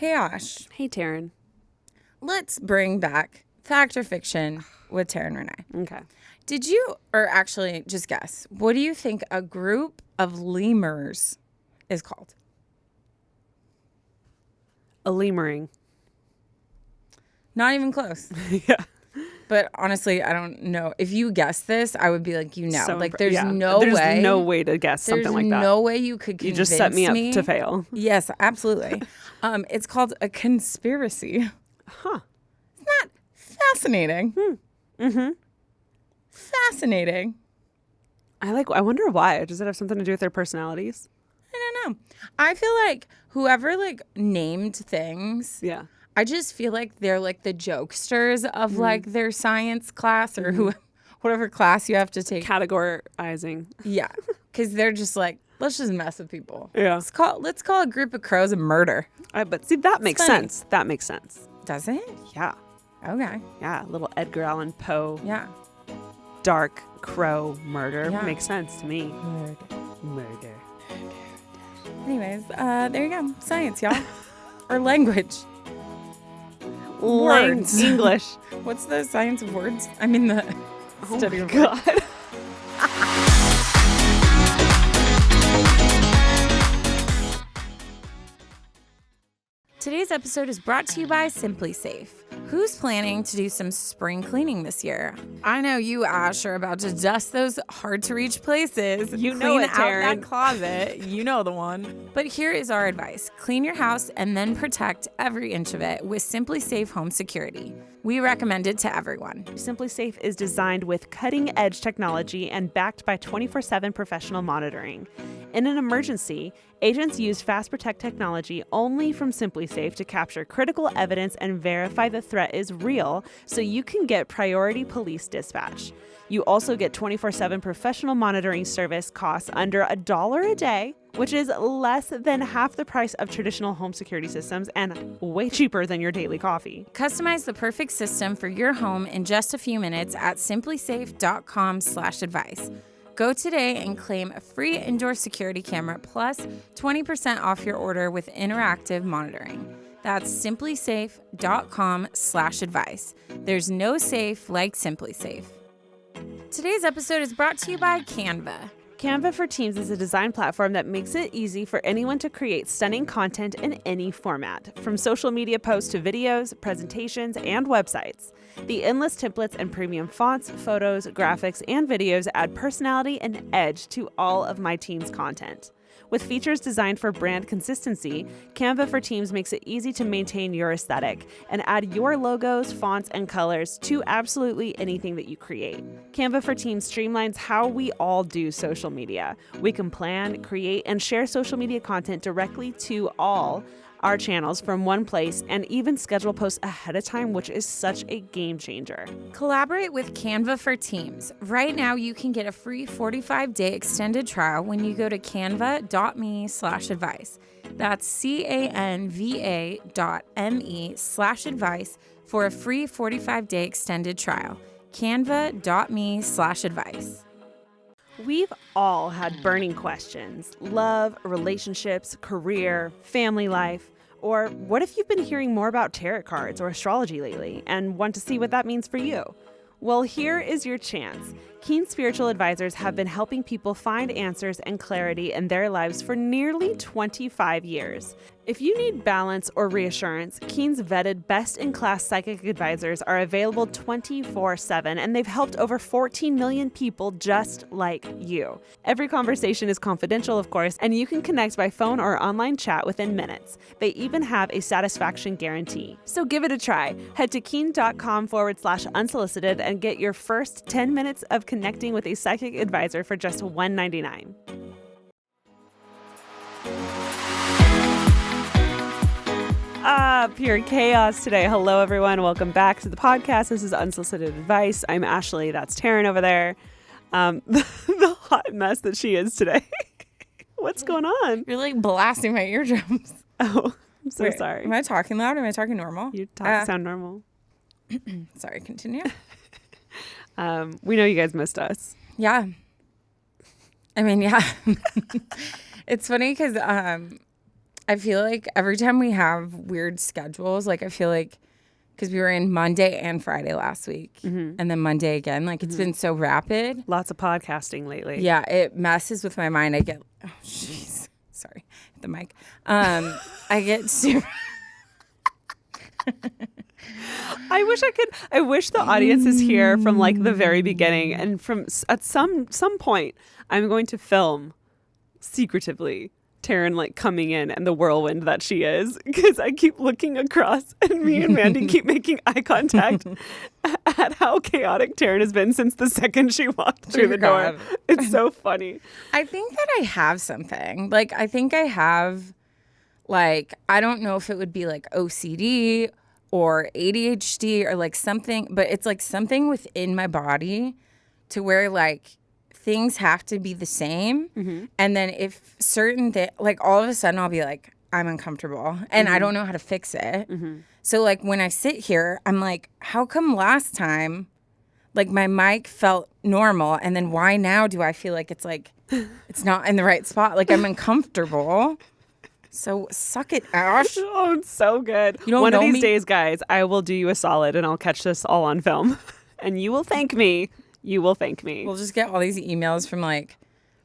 Hey, Ash. Hey, Taryne. Let's bring back Fact or Fiction with Taryne Renee. Okay. Did you, or actually, just guess, what do you think a group of lemurs is called? A lemurring. Not even close. Yeah. But honestly, I don't know. If you guessed this, I would be like, So like, there's yeah. no There's way. no way to guess something like that. There's no way you could convince You just set me up to fail. Yes, absolutely. It's called a conspiracy. Huh. Isn't that fascinating? Mm-hmm. Fascinating. I wonder why. Does it have something to do with their personalities? I don't know. I feel like whoever like named things, Yeah. I just feel like they're like the jokesters of like their science class or whatever class you have to take. Categorizing. Yeah, because they're just like, let's just mess with people. Yeah. Let's call a group of crows a murder. But see, that makes funny. sense. That makes sense. Does it? Yeah. Okay. Yeah. Little Edgar Allan Poe. Yeah. Dark crow murder. Yeah. Makes sense to me. Murder. Anyways, there you go. Science, y'all. Or language. Words. English. What's the science of words? I mean the study of God. words. Today's episode is brought to you by Simply Safe. Who's planning to do some spring cleaning this year? I know you, Ash, are about to dust those hard-to-reach places. You know Clean it, out Taryne. that closet. You know the one. But here is our advice. Clean your house and then protect every inch of it with Simply Safe Home Security. We recommend it to everyone. Simply Safe is designed with cutting-edge technology and backed by 24/7 professional monitoring. In an emergency, agents use Fast Protect technology only from Simply Safe to capture critical evidence and verify the threat is real so you can get priority police dispatch. You also get 24/7 professional monitoring service costs under $1 a day, which is less than half the price of traditional home security systems and way cheaper than your daily coffee. Customize the perfect system for your home in just a few minutes at simplysafe.com/advice. Go today and claim a free indoor security camera plus 20% off your order with interactive monitoring. That's simplysafe.com/advice. There's no safe like Simply Safe. Today's episode is brought to you by Canva. Canva for Teams is a design platform that makes it easy for anyone to create stunning content in any format, from social media posts to videos, presentations, and websites. The endless templates and premium fonts, photos, graphics, and videos add personality and edge to all of my team's content. With features designed for brand consistency, Canva for Teams makes it easy to maintain your aesthetic and add your logos, fonts, and colors to absolutely anything that you create. Canva for Teams streamlines how we all do social media. We can plan, create, and share social media content directly to all our channels from one place and even schedule posts ahead of time, which is such a game changer. Collaborate with Canva for Teams. Right now, you can get a free 45-day extended trial when you go to canva.me/advice. That's canva.me/advice for a free 45-day extended trial. Canva.me/advice. We've all had burning questions: love, relationships, career, family life. Or what if you've been hearing more about tarot cards or astrology lately and want to see what that means for you? Well, here is your chance. Keen Spiritual Advisors have been helping people find answers and clarity in their lives for nearly 25 years. If you need balance or reassurance, Keen's vetted best-in-class psychic advisors are available 24/7, and they've helped over 14 million people just like you. Every conversation is confidential, of course, and you can connect by phone or online chat within minutes. They even have a satisfaction guarantee. So give it a try. Head to keen.com/unsolicited and get your first 10 minutes of connecting with a psychic advisor for just $1.99. Pure chaos today. Hello, everyone. Welcome back to the podcast. This is Unsolicited Advice. I'm Ashley. That's Taryne over there. The hot mess that she is today. What's going on? You're like blasting my eardrums. Oh, I'm so sorry. Am I talking loud? Am I talking normal? You sound normal. Sorry, continue. We know you guys missed us. Yeah. I mean, yeah. It's funny because I feel like every time we have weird schedules, like I feel like because we were in Monday and Friday last week and then Monday again, like it's been so rapid. Lots of podcasting lately. Yeah, it messes with my mind. I get, oh, jeez. Sorry, hit the mic. I get super. I wish the audience is here from like the very beginning, and at some point I'm going to film secretively Taryne like coming in and the whirlwind that she is, because I keep looking across and me and Mandy keep making eye contact at how chaotic Taryne has been since the second she walked through the door. It's so funny. I think that I have something. Like, I think I have, like, I don't know if it would be like OCD or ADHD or like something, but it's like something within my body to where like things have to be the same. And then if certain like all of a sudden I'll be like, I'm uncomfortable and I don't know how to fix it. So like when I sit here, I'm like, how come last time like my mic felt normal and then why now do I feel like it's like it's not in the right spot? Like I'm uncomfortable. So suck it, Ash. Oh, it's so good. You don't One know of these me? days, guys, I will do you a solid and I'll catch this all on film. And you will thank me. You will thank me. We'll just get all these emails from like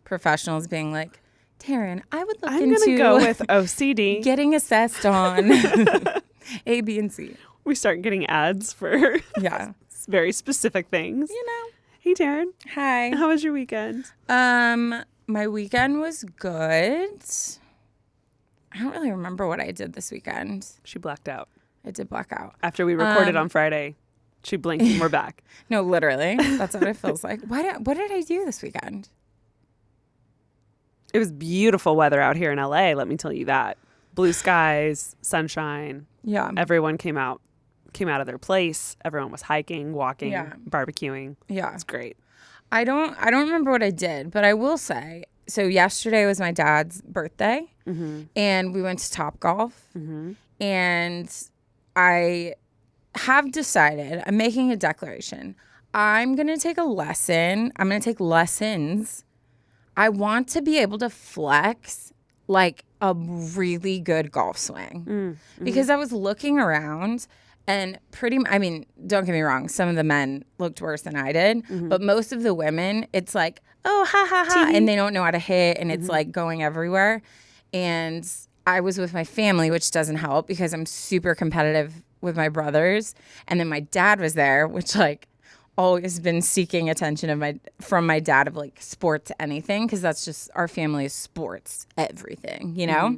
professionals being like, Taryne, I would look I'm into going to go with OCD. getting assessed on A, B, and C. We start getting ads for Yeah. very specific things. You know. Hey, Taryne. Hi. How was your weekend? My weekend was good. I don't really remember what I did this weekend. She blacked out. I did black out. After we recorded on Friday, she blinked and we're back. No, literally. That's what it feels like. What did I do this weekend? It was beautiful weather out here in LA, let me tell you that. Blue skies, sunshine. Yeah. Everyone came out of their place. Everyone was hiking, walking, barbecuing. Yeah. It's great. I don't remember what I did, but I will say, so yesterday was my dad's birthday and we went to Topgolf and I have decided, I'm making a declaration. I'm going to take a lesson. I'm going to take lessons. I want to be able to flex like a really good golf swing because I was looking around and don't get me wrong, some of the men looked worse than I did, but most of the women, it's like, oh, ha, ha, ha, and they don't know how to hit, and it's like going everywhere. And I was with my family, which doesn't help because I'm super competitive with my brothers. And then my dad was there, which like always been seeking attention from my dad of like sports anything, because that's just our family is sports everything, you know?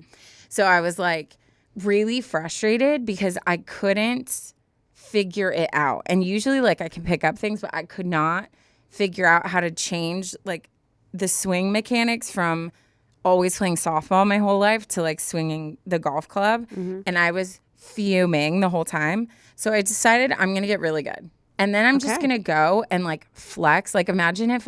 So I was like really frustrated because I couldn't figure it out. And usually like I can pick up things, but I could not figure out how to change like the swing mechanics from always playing softball my whole life to like swinging the golf club. And I was fuming the whole time. So I decided I'm going to get really good. And then I'm just going to go and like flex. Like imagine if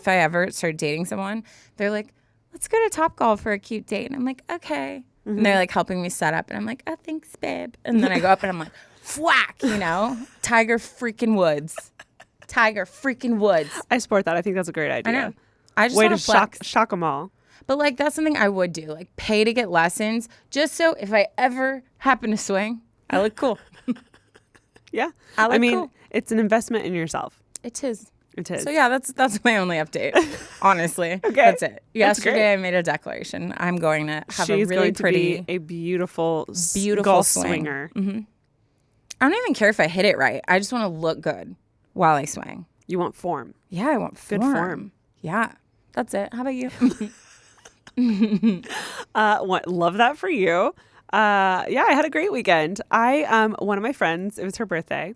I ever started dating someone, they're like, let's go to Topgolf for a cute date. And I'm like, okay. And they're like helping me set up. And I'm like, oh, thanks, babe. And then I go up and I'm like, whack, you know, Tiger freaking Woods. Tiger freaking Woods. I support that. I think that's a great idea. I know. I just Way want to to flex. shock them all. But like that's something I would do, like pay to get lessons, just so if I ever happen to swing, I look cool. Yeah, I mean, cool. It's an investment in yourself. It is. It is. So yeah, that's my only update. Honestly, Okay. That's it. That's Yesterday great. I made a declaration. I'm going to have She's a really going pretty, to be a beautiful swing. golf swinger. I don't even care if I hit it right. I just want to look good while I swing. You want form. Yeah, I want form. Good form. Yeah, that's it. How about you? Love that for you. Yeah, I had a great weekend. One of my friends, it was her birthday,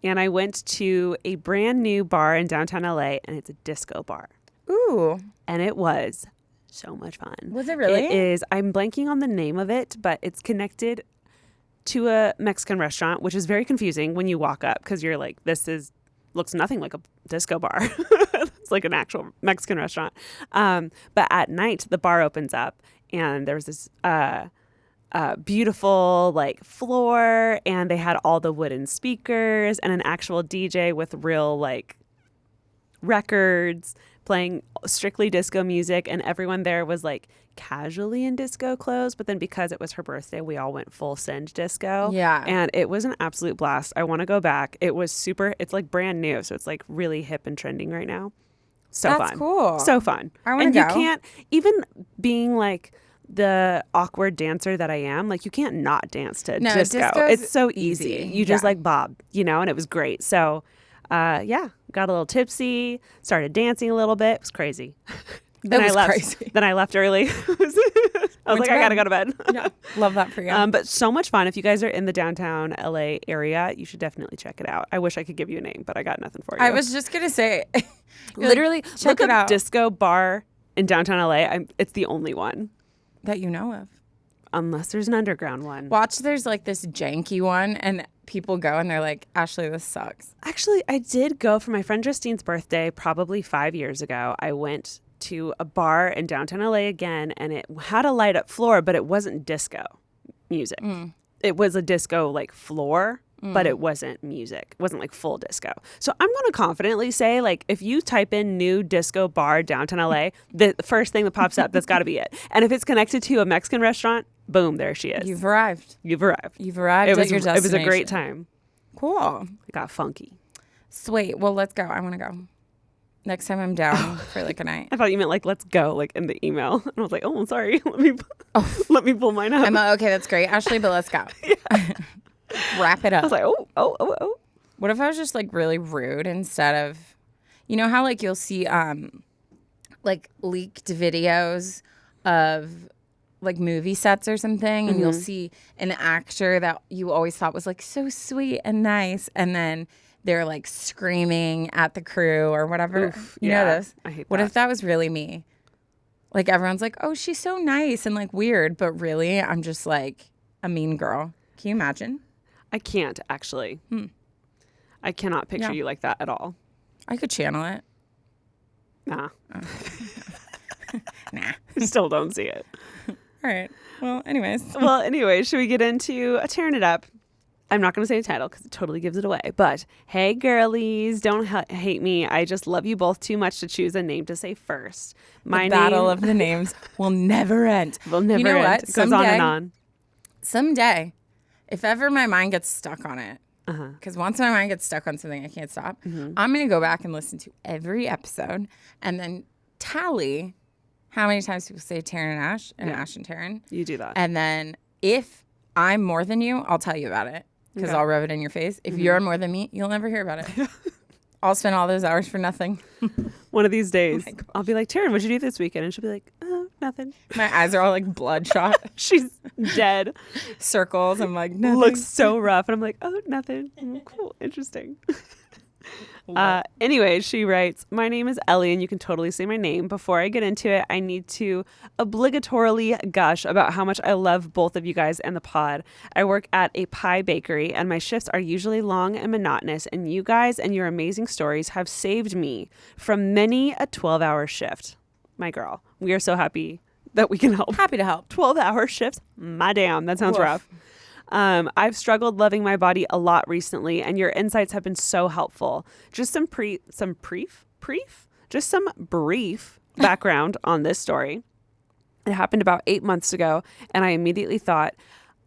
and I went to a brand new bar in downtown LA, and it's a disco bar. Ooh. And it was so much fun. Was it really? It is. I'm blanking on the name of it, but it's connected to a Mexican restaurant, which is very confusing when you walk up because you're like, looks nothing like a disco bar. It's like an actual Mexican restaurant. But at night, the bar opens up and there's this beautiful like floor, and they had all the wooden speakers and an actual DJ with real like records playing strictly disco music, and everyone there was like casually in disco clothes. But then because it was her birthday, we all went full send disco. Yeah. And it was an absolute blast. I want to go back. It was super, it's like brand new. So it's like really hip and trending right now. So That's fun. cool. So fun. I want to And go. you can't, even being like the awkward dancer that I am, like you can't not dance to disco. disco's It's so easy. easy. You just Yeah. like bob, and it was great. So yeah, got a little tipsy, started dancing a little bit. It was crazy. Then was I left. crazy. Then I left early. I was like, I gotta go to bed. Yeah. Love that for you. But so much fun. If you guys are in the downtown LA area, you should definitely check it out. I wish I could give you a name, but I got nothing for you. I was just going to say, literally check look it up out. disco bar in downtown LA. It's the only one, That you know of. unless there's an underground one. Watch, there's like this janky one, and people go and they're like, Ashley, this sucks. Actually, I did go for my friend Justine's birthday probably 5 years ago. I went to a bar in downtown LA again, and it had a light up floor, but it wasn't disco music. It was a disco like floor, but it wasn't music. It wasn't like full disco. So I'm going to confidently say, like, if you type in new disco bar downtown LA, the first thing that pops up, that's got to be it. And if it's connected to a Mexican restaurant, boom, there she is. You've arrived. You've arrived. You've arrived It at was, your it destination. was a great time. Cool. It got funky. Sweet. Well, let's go. I want to go. Next time I'm down for like a night. I thought you meant like, let's go, like in the email. And I was like, oh, I'm sorry. Let me pull mine up. I'm like, okay, that's great, Ashley, but let's go. Wrap it up. I was like, oh. What if I was just like really rude instead of, you know how like you'll see like leaked videos of like movie sets or something, and you'll see an actor that you always thought was like so sweet and nice, and then they're like screaming at the crew or whatever. Oof, you yeah, know this? I hate What that. if that was really me? Like everyone's like, oh, she's so nice and like weird, but really I'm just like a mean girl. Can you imagine? I can't actually. I cannot picture you like that at all. I could channel it. Nah. Nah. Still don't see it. All right. Well, anyways. Well, anyway, should we get into tearing it up? I'm not going to say the title because it totally gives it away. But hey, girlies, don't hate me. I just love you both too much to choose a name to say first. The battle of the names will never end. Will never you know end. What? It goes on and on. Someday, if ever my mind gets stuck on it, because once my mind gets stuck on something, I can't stop. I'm going to go back and listen to every episode and then tally how many times people say Taryne and Ash and Ash and Taryne. You do that. And then if I'm more than you, I'll tell you about it because Okay. I'll rub it in your face. If you're more than me, you'll never hear about it. I'll spend all those hours for nothing. One of these days, I'll be like, Taryne, what'd you do this weekend? And she'll be like, oh, nothing. My eyes are all like bloodshot. She's dead. Circles. I'm like, nothing. Looks so rough. And I'm like, oh, nothing. Cool. Interesting. Anyway, she writes, my name is Ellie, and you can totally say my name. Before I get into it, I need to obligatorily gush about how much I love both of you guys and the pod. I work at a pie bakery, and my shifts are usually long and monotonous, and you guys and your amazing stories have saved me from many a 12-hour shift. My girl, we are so happy that we can help. Happy to help. 12-hour shifts? My damn, that sounds Woof. rough. I've struggled loving my body a lot recently, and your insights have been so helpful. Just some brief background on this story. It happened about 8 months ago, and I immediately thought,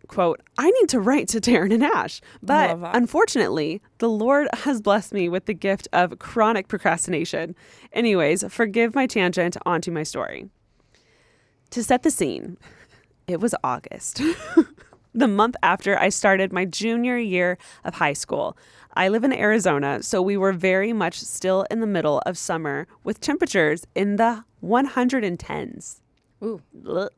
quote, I need to write to Taryne and Ash. But Love that. unfortunately, the Lord has blessed me with the gift of chronic procrastination. Anyways, forgive my tangent onto my story. To set the scene, it was August. The month after I started my junior year of high school. I live in Arizona, so we were very much still in the middle of summer with temperatures in the 110s. Ooh. Blech.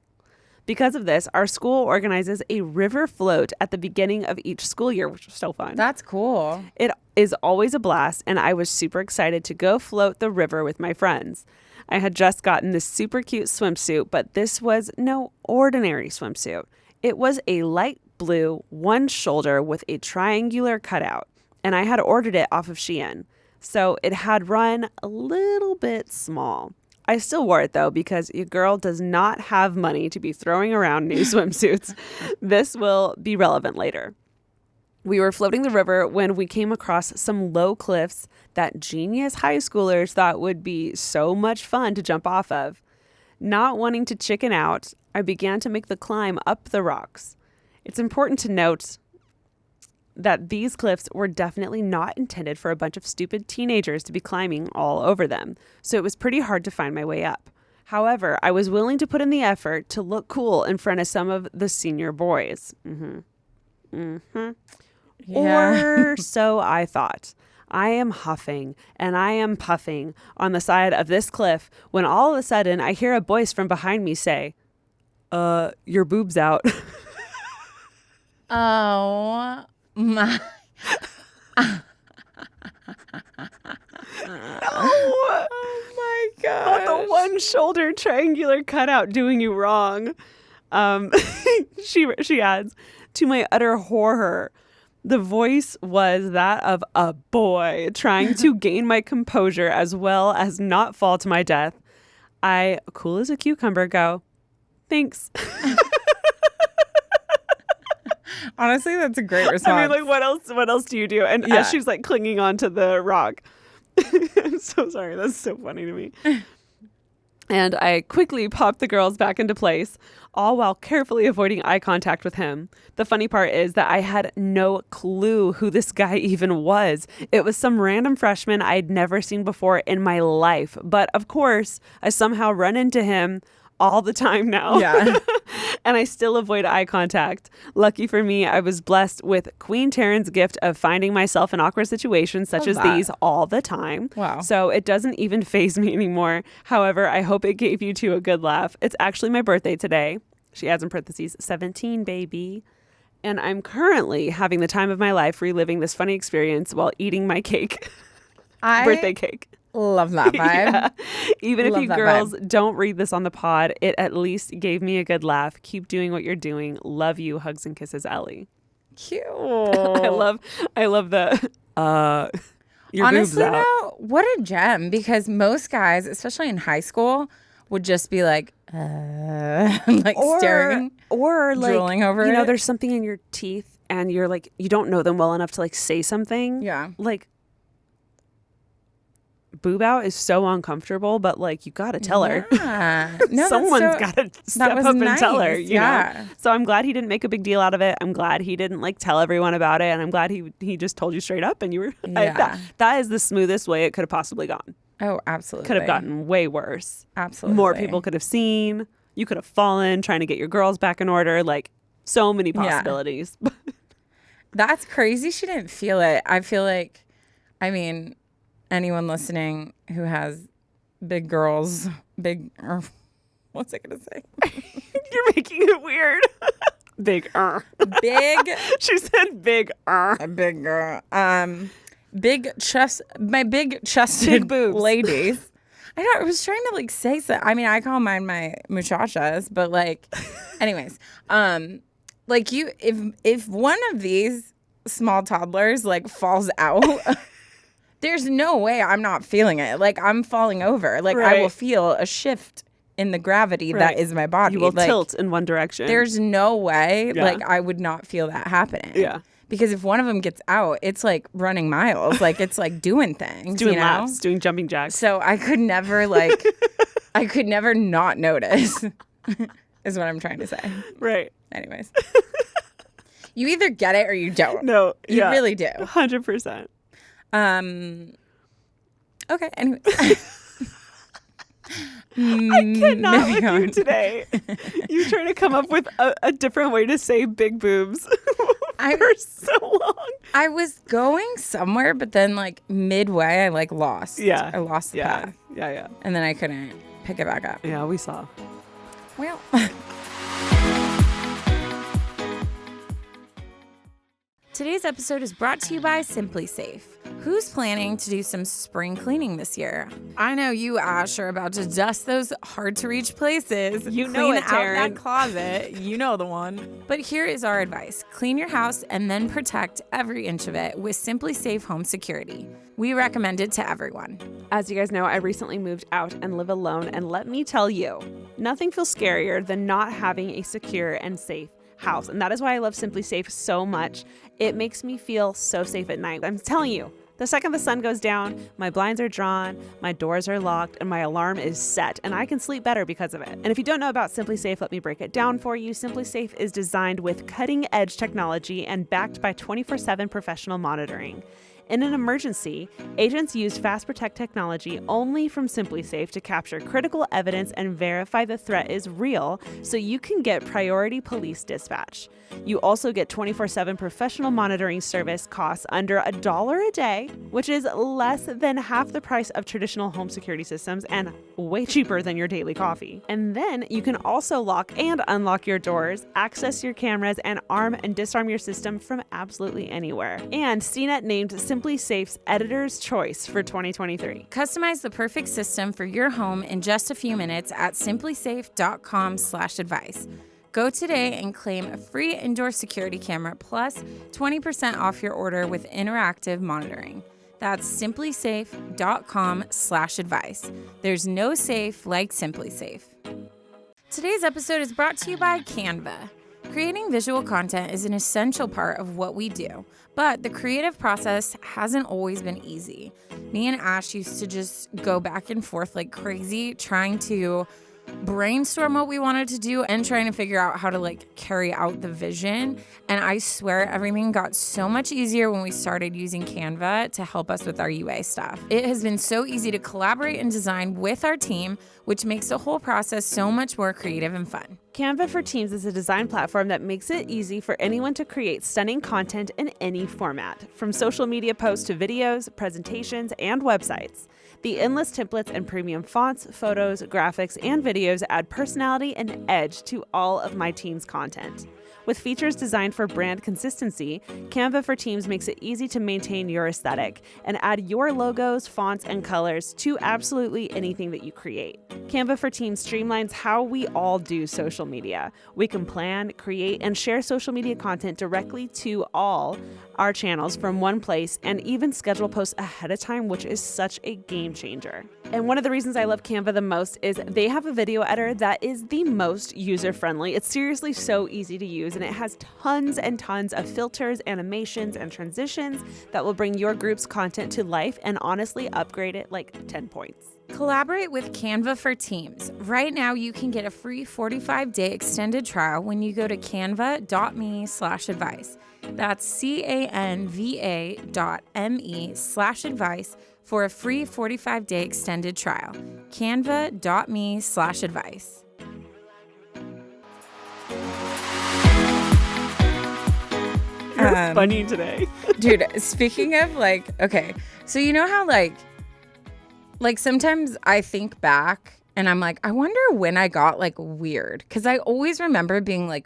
Because of this, our school organizes a river float at the beginning of each school year, which was so fun. That's cool. It is always a blast, and I was super excited to go float the river with my friends. I had just gotten this super cute swimsuit, but this was no ordinary swimsuit. It was a light blue, one shoulder with a triangular cutout, and I had ordered it off of Shein. So it had run a little bit small. I still wore it though because your girl does not have money to be throwing around new swimsuits. This will be relevant later. We were floating the river when we came across some low cliffs that genius high schoolers thought would be so much fun to jump off of. Not wanting to chicken out, I began to make the climb up the rocks. It's important to note that these cliffs were definitely not intended for a bunch of stupid teenagers to be climbing all over them, so it was pretty hard to find my way up. However, I was willing to put in the effort to look cool in front of some of the senior boys. Or so I thought. I am huffing and I am puffing on the side of this cliff when all of a sudden I hear a voice from behind me say, your boob's out. Oh my. Oh my God. The one shoulder triangular cutout doing you wrong. She adds, to my utter horror, the voice was that of a boy trying to gain my composure as well as not fall to my death. I, cool as a cucumber, go, thanks. Honestly, that's a great response. I mean, like, what else do you do? And as she's like clinging onto the rock. I'm so sorry. That's so funny to me. And I quickly popped the girls back into place, all while carefully avoiding eye contact with him. The funny part is that I had no clue who this guy even was. It was some random freshman I'd never seen before in my life. But of course, I somehow run into him all the time now. Yeah. And I still avoid eye contact. Lucky for me, I was blessed with Queen Taryne's gift of finding myself in awkward situations such as these all the time. Wow. So it doesn't even faze me anymore. However, I hope it gave you two a good laugh. It's actually my birthday today. She adds in parentheses, 17, baby. And I'm currently having the time of my life reliving this funny experience while eating my cake. Birthday cake. Love that vibe. Yeah. Even if you girls vibe. Don't read this on the pod, it at least gave me a good laugh. Keep doing what you're doing. Love you. Hugs and kisses, Ellie. Cute. I love the your honestly boobs out. though, what a gem, because most guys, especially in high school, would just be like like staring or like drooling over you know, it. there's something in your teeth and you're like, you don't know them well enough to like say something. Yeah. Like, boob out is so uncomfortable, but like, you gotta tell her. Yeah. No, Someone's gotta step up and tell her, you know? So I'm glad he didn't make a big deal out of it. I'm glad he didn't like tell everyone about it, and I'm glad he just told you straight up, and you were that is the smoothest way it could have possibly gone. Oh, absolutely. Could have gotten way worse. Absolutely. More people could have seen. You could have fallen trying to get your girls back in order. Like, so many possibilities. Yeah. That's crazy. She didn't feel it. I feel like, I mean, anyone listening who has big girls, what's I going to say? You're making it weird. Big. She said big. A big girl. Big chest. My big chested big boobs. Ladies. I know. I was trying to like say so. I mean, I call mine my muchachas, but like, anyways, like you, if one of these small toddlers like falls out. There's no way I'm not feeling it. Like, I'm falling over. Like, I will feel a shift in the gravity that is my body. You will like, tilt in one direction. There's no way, like, I would not feel that happening. Yeah. Because if one of them gets out, it's like running miles. Like, it's like doing things. Doing you know? laps, doing jumping jacks. So I could never, like, I could never not notice, is what I'm trying to say. Right. Anyways. You either get it or you don't. No. You really do. 100%. Okay, anyway. I cannot with you today. You're trying to come up with a different way to say big boobs for so long. I was going somewhere, but then like midway I like lost. Yeah. I lost the path. Yeah. And then I couldn't pick it back up. Yeah, we saw. Well. Today's episode is brought to you by Simply Safe. Who's planning to do some spring cleaning this year? I know you, Ash, are about to dust those hard-to-reach places. You know clean it, out Taryne. that closet. You know the one. But here is our advice. Clean your house and then protect every inch of it with Simply Safe Home Security. We recommend it to everyone. As you guys know, I recently moved out and live alone, and let me tell you, nothing feels scarier than not having a secure and safe house. And that is why I love Simply Safe so much. It makes me feel so safe at night. I'm telling you, the second the sun goes down, my blinds are drawn, my doors are locked, and my alarm is set, and I can sleep better because of it. And if you don't know about Simply Safe, let me break it down for you. Simply Safe is designed with cutting-edge technology and backed by 24/7 professional monitoring. In an emergency, agents use Fast Protect technology only from Simply Safe to capture critical evidence and verify the threat is real so you can get priority police dispatch. You also get 24/7 professional monitoring service costs under $1 a day, which is less than half the price of traditional home security systems and way cheaper than your daily coffee. And then you can also lock and unlock your doors, access your cameras, and arm and disarm your system from absolutely anywhere. And CNET named Simply Safe's Editor's Choice for 2023. Customize the perfect system for your home in just a few minutes at simplysafe.com/advice. Go today and claim a free indoor security camera plus 20% off your order with interactive monitoring. That's simplysafe.com/advice. There's no safe like Simply Safe. Today's episode is brought to you by Canva. Creating visual content is an essential part of what we do, but the creative process hasn't always been easy. Me and Ash used to just go back and forth like crazy trying to brainstorm what we wanted to do and trying to figure out how to carry out the vision. And I swear everything got so much easier when we started using Canva to help us with our UA stuff. It has been so easy to collaborate and design with our team, which makes the whole process so much more creative and fun. Canva for Teams is a design platform that makes it easy for anyone to create stunning content in any format, from social media posts to videos, presentations, and websites. The endless templates and premium fonts, photos, graphics, and videos add personality and edge to all of my team's content. With features designed for brand consistency, Canva for Teams makes it easy to maintain your aesthetic and add your logos, fonts, and colors to absolutely anything that you create. Canva for Teams streamlines how we all do social media. We can plan, create, and share social media content directly to all our channels from one place and even schedule posts ahead of time, which is such a game changer. And one of the reasons I love Canva the most is they have a video editor that is the most user-friendly. It's seriously so easy to use, and it has tons and tons of filters, animations, and transitions that will bring your group's content to life and honestly upgrade it like 10 points. Collaborate with Canva for Teams. Right now, you can get a free 45-day extended trial when you go to canva.me/advice. That's canva.me/advice for a free 45-day extended trial. Canva.me/advice. You're funny today. Dude, speaking of okay, so you know how sometimes I think back and I'm like, I wonder when I got weird, because I always remember being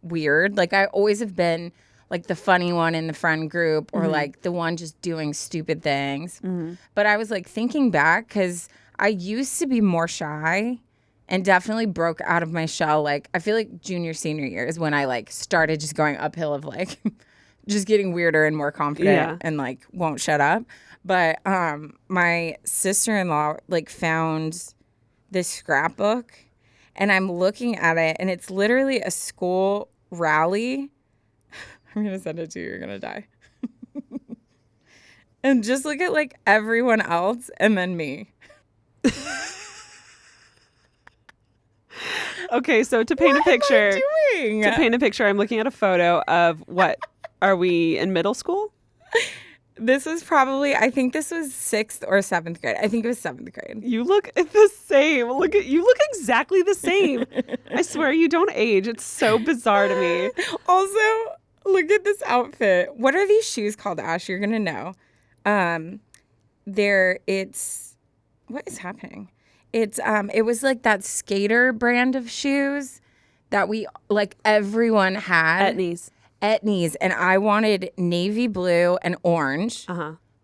weird. I always have been the funny one in the friend group, or the one just doing stupid things. Mm-hmm. But I was thinking back, because I used to be more shy and definitely broke out of my shell. I feel like junior, senior year is when I started just going uphill of just getting weirder and more confident and won't shut up. But my sister-in-law found this scrapbook, and I'm looking at it, and it's literally a school rally. I'm going to send it to you. You're going to die. And just look at everyone else and then me. Okay, so to paint a picture. What am I doing? To paint a picture, I'm looking at a photo of what? Are we in middle school? This was probably, I think this was 6th or 7th grade. I think it was 7th grade. You look the same. You look exactly the same. I swear you don't age. It's so bizarre to me. Also, look at this outfit. What are these shoes called, Ash? You're gonna know. What is happening? It was that skater brand of shoes that we everyone had. Etnies, and I wanted navy blue and orange.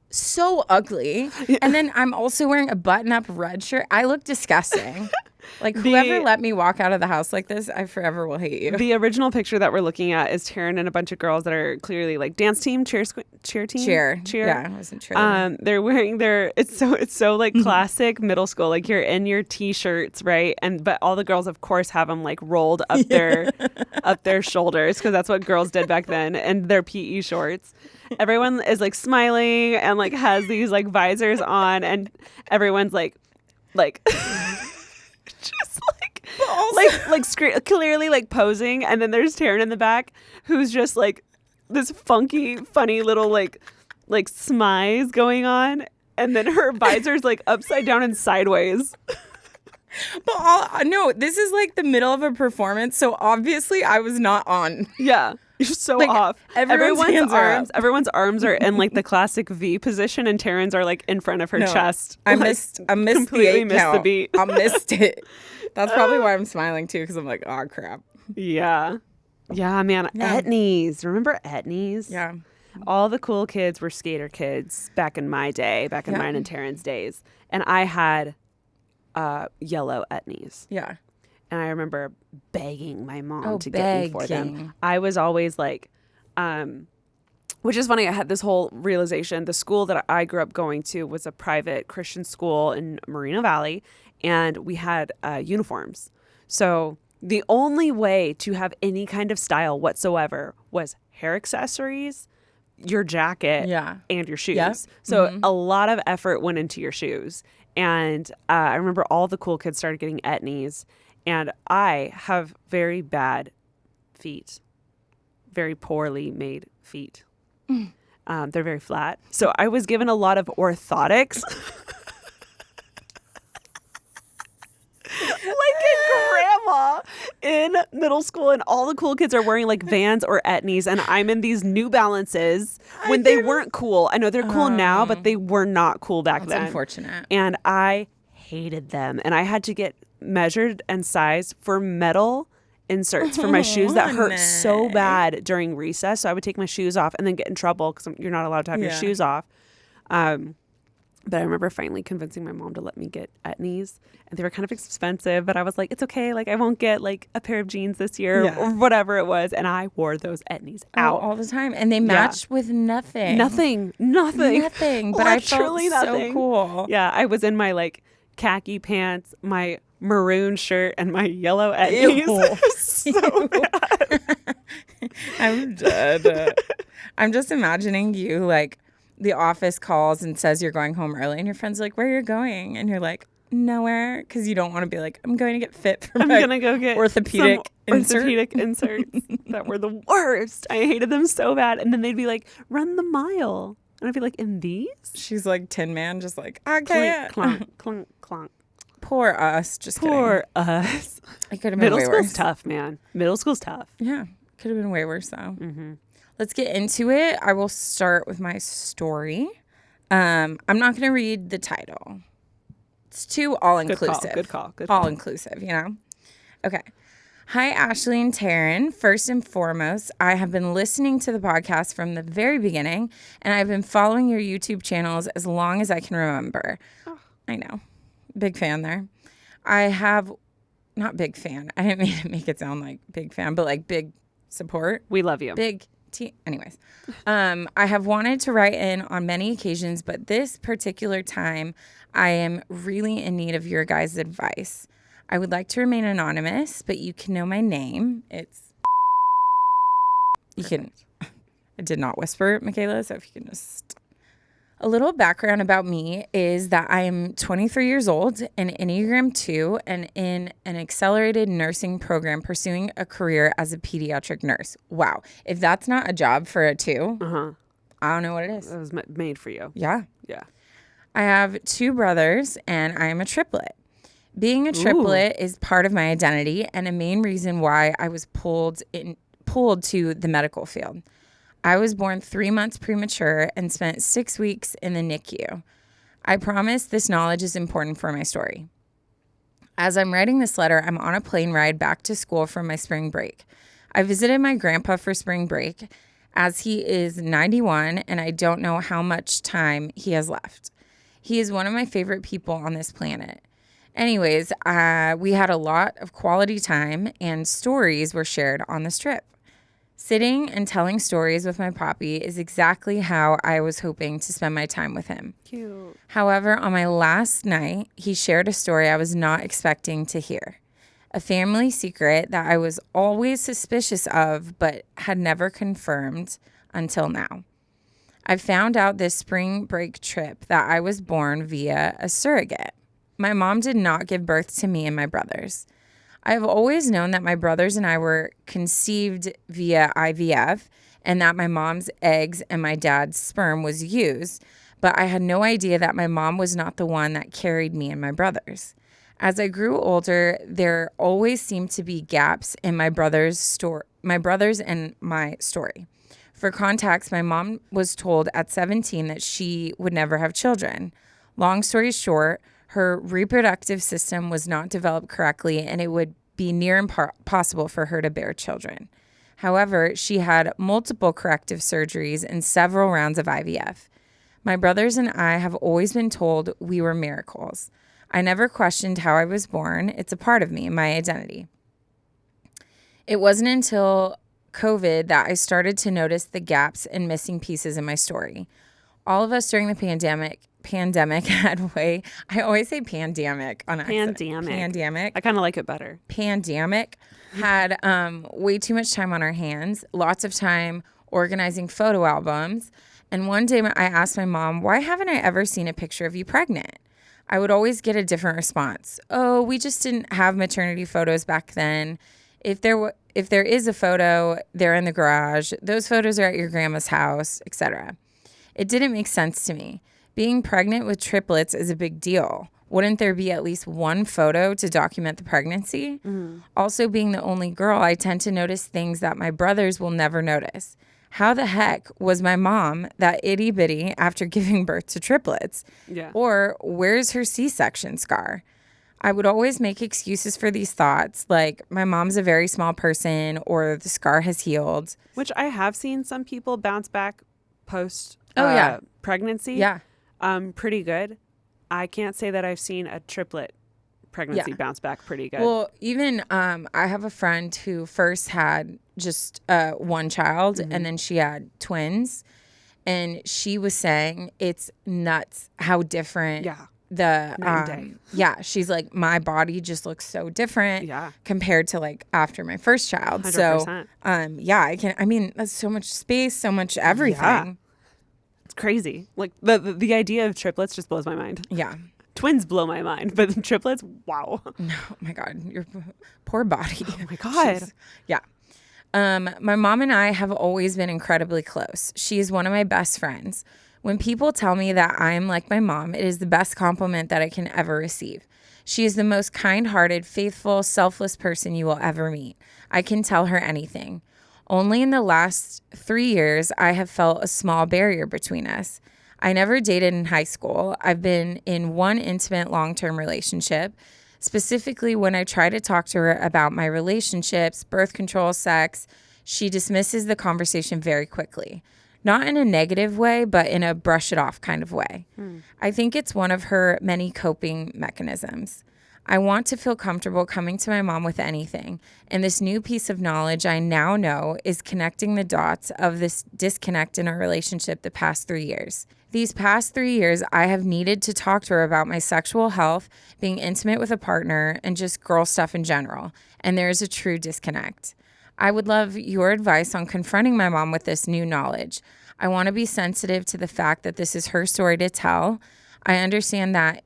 So ugly. And then I'm also wearing a button-up red shirt. I look disgusting. Like, whoever let me walk out of the house like this, I forever will hate you. The original picture that we're looking at is Taryne and a bunch of girls that are clearly like dance team, cheer team. Cheer. Yeah, I wasn't cheer. They're wearing it's so like classic middle school. Like you're in your t-shirts, right? But all the girls, of course, have them like rolled up their shoulders because that's what girls did back then, and their PE shorts. Everyone is like smiling and like has these like visors on, and everyone's like just clearly like posing. And then there's Taryne in the back who's just like this funky, funny little like smize going on, and then her visor's like upside down and sideways. But no, this is like the middle of a performance, so obviously I was not on. Yeah. You're so like, off. Everyone's arms are in like the classic V position, and Taryne's are like in front of her chest. I missed completely missed the beat. I missed it. That's probably why I'm smiling too, because I'm like, oh crap. Yeah, man. Yeah. Etnies. Remember Etnies? Yeah. All the cool kids were skater kids back in my day, back in mine and Taryne's days, and I had yellow Etnies. Yeah. And I remember begging my mom to get me for them. I was always like, which is funny. I had this whole realization. The school that I grew up going to was a private Christian school in Moreno Valley, and we had uniforms. So the only way to have any kind of style whatsoever was hair accessories, your jacket, and your shoes. Yep. So a lot of effort went into your shoes. And I remember all the cool kids started getting Etnies. And I have very bad feet, very poorly made feet. They're very flat. So I was given a lot of orthotics. Like a grandma in middle school, and all the cool kids are wearing like Vans or Etnies, and I'm in these New Balances when they weren't cool. I know they're cool now, but they were not cool back then. That's unfortunate. And I hated them, and I had to get measured and sized for metal inserts for my shoes that hurt so bad during recess. So I would take my shoes off and then get in trouble because you're not allowed to have your shoes off. But I remember finally convincing my mom to let me get Etnies, and they were kind of expensive, but I was like, it's okay. Like I won't get like a pair of jeans this year or whatever it was. And I wore those Etnies out all the time, and they matched with nothing. Nothing. But I felt so cool. Yeah. I was in my like khaki pants, my maroon shirt, and my yellow Etnies. So bad. I'm dead. I'm just imagining you like the office calls and says you're going home early, and your friend's like, where are you going? And you're like, nowhere, because you don't want to be like, I'm going to get fit for my gonna go get orthopedic inserts that were the worst. I hated them so bad. And then they'd be like, run the mile. And I'd be like, in these? She's like Tin Man, just like, I can't. Clunk, clunk, clunk. Poor us. Just Poor us. It could have been way worse. Middle school's tough, man. Middle school's tough. Yeah. Could have been way worse, though. Mm-hmm. Let's get into it. I will start with my story. I'm not going to read the title. It's too all-inclusive. Good call. All-inclusive, you know? Okay. Hi, Ashley and Taryne. First and foremost, I have been listening to the podcast from the very beginning, and I've been following your YouTube channels as long as I can remember. Oh. I know. Big fan there. Not big fan. I didn't mean to make it sound like big fan, but like big support. We love you. Anyways, I have wanted to write in on many occasions, but this particular time, I am really in need of your guys' advice. I would like to remain anonymous, but you can know my name. I did not whisper, Michaela, so if you can just... A little background about me is that I am 23 years old, an Enneagram 2, and in an accelerated nursing program pursuing a career as a pediatric nurse. Wow. If that's not a job for a 2, I don't know what it is. It was made for you. Yeah. Yeah. I have 2 brothers, and I am a triplet. Being a triplet is part of my identity and a main reason why I was pulled to the medical field. I was born 3 months premature and spent 6 weeks in the NICU. I promise this knowledge is important for my story. As I'm writing this letter, I'm on a plane ride back to school from my spring break. I visited my grandpa for spring break as he is 91 and I don't know how much time he has left. He is one of my favorite people on this planet. Anyways, we had a lot of quality time and stories were shared on this trip. Sitting and telling stories with my poppy is exactly how I was hoping to spend my time with him. Cute. However, on my last night, he shared a story I was not expecting to hear. A family secret that I was always suspicious of but had never confirmed until now. I found out this spring break trip that I was born via a surrogate. My mom did not give birth to me and my brothers. I have always known that my brothers and I were conceived via IVF and that my mom's eggs and my dad's sperm was used, but I had no idea that my mom was not the one that carried me and my brothers. As I grew older, there always seemed to be gaps in my brothers and my story. For context, my mom was told at 17 that she would never have children. Long story short, her reproductive system was not developed correctly, and it would be near impossible for her to bear children. However, she had multiple corrective surgeries and several rounds of IVF. My brothers and I have always been told we were miracles. I never questioned how I was born. It's a part of me and my identity. It wasn't until COVID that I started to notice the gaps and missing pieces in my story. All of us during the pandemic had way. I always say pandemic on accident. Pandemic. I kind of like it better. Pandemic had way too much time on our hands, lots of time organizing photo albums. And one day I asked my mom, why haven't I ever seen a picture of you pregnant? I would always get a different response. Oh, we just didn't have maternity photos back then. If there is a photo, they're in the garage. Those photos are at your grandma's house, etc. It didn't make sense to me. Being pregnant with triplets is a big deal. Wouldn't there be at least one photo to document the pregnancy? Mm-hmm. Also, being the only girl, I tend to notice things that my brothers will never notice. How the heck was my mom that itty bitty after giving birth to triplets? Yeah. Or where's her C-section scar? I would always make excuses for these thoughts, like my mom's a very small person or the scar has healed. Which I have seen some people bounce back post pregnancy. Yeah. Pretty good. I can't say that I've seen a triplet pregnancy bounce back pretty good. Well, even I have a friend who first had just one child and then she had twins. And she was saying it's nuts how different she's like, my body just looks so different compared to like after my first child. 100%. So that's so much space, so much everything. Yeah. It's crazy. Like the idea of triplets just blows my mind. Yeah. Twins blow my mind, but triplets, wow. No, oh my God, your poor body. Oh my God. Yeah. My mom and I have always been incredibly close. She is one of my best friends. When people tell me that I'm like my mom, it is the best compliment that I can ever receive. She is the most kind-hearted, faithful, selfless person you will ever meet. I can tell her anything. Only in the last 3 years, I have felt a small barrier between us. I never dated in high school. I've been in one intimate long-term relationship. Specifically, when I try to talk to her about my relationships, birth control, sex, she dismisses the conversation very quickly. Not in a negative way, but in a brush it off kind of way. I think it's one of her many coping mechanisms. I want to feel comfortable coming to my mom with anything. And this new piece of knowledge I now know is connecting the dots of this disconnect in our relationship the past 3 years. These past 3 years, I have needed to talk to her about my sexual health, being intimate with a partner, and just girl stuff in general. And there is a true disconnect. I would love your advice on confronting my mom with this new knowledge. I want to be sensitive to the fact that this is her story to tell. I understand that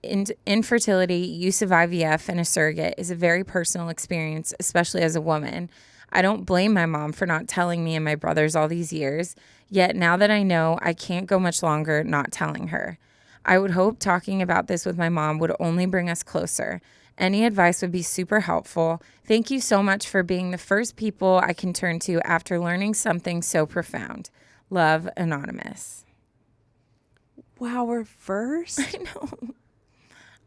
infertility, use of IVF, and a surrogate is a very personal experience, especially as a woman. I don't blame my mom for not telling me and my brothers all these years, yet now that I know, I can't go much longer not telling her. I would hope talking about this with my mom would only bring us closer. Any advice would be super helpful. Thank you so much for being the first people I can turn to after learning something so profound. Love, Anonymous. Wow, we're first? I know.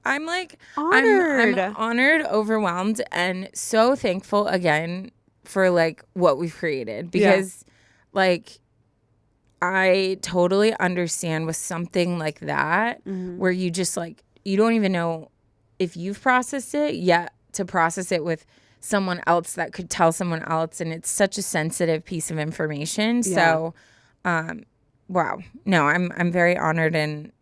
I'm like honored. I'm honored, overwhelmed, and so thankful again for like what we've created because like I totally understand with something like that where you just like you don't even know if you've processed it, yet to process it with someone else that could tell someone else, and it's such a sensitive piece of information. Yeah. So, wow, no, I'm very honored and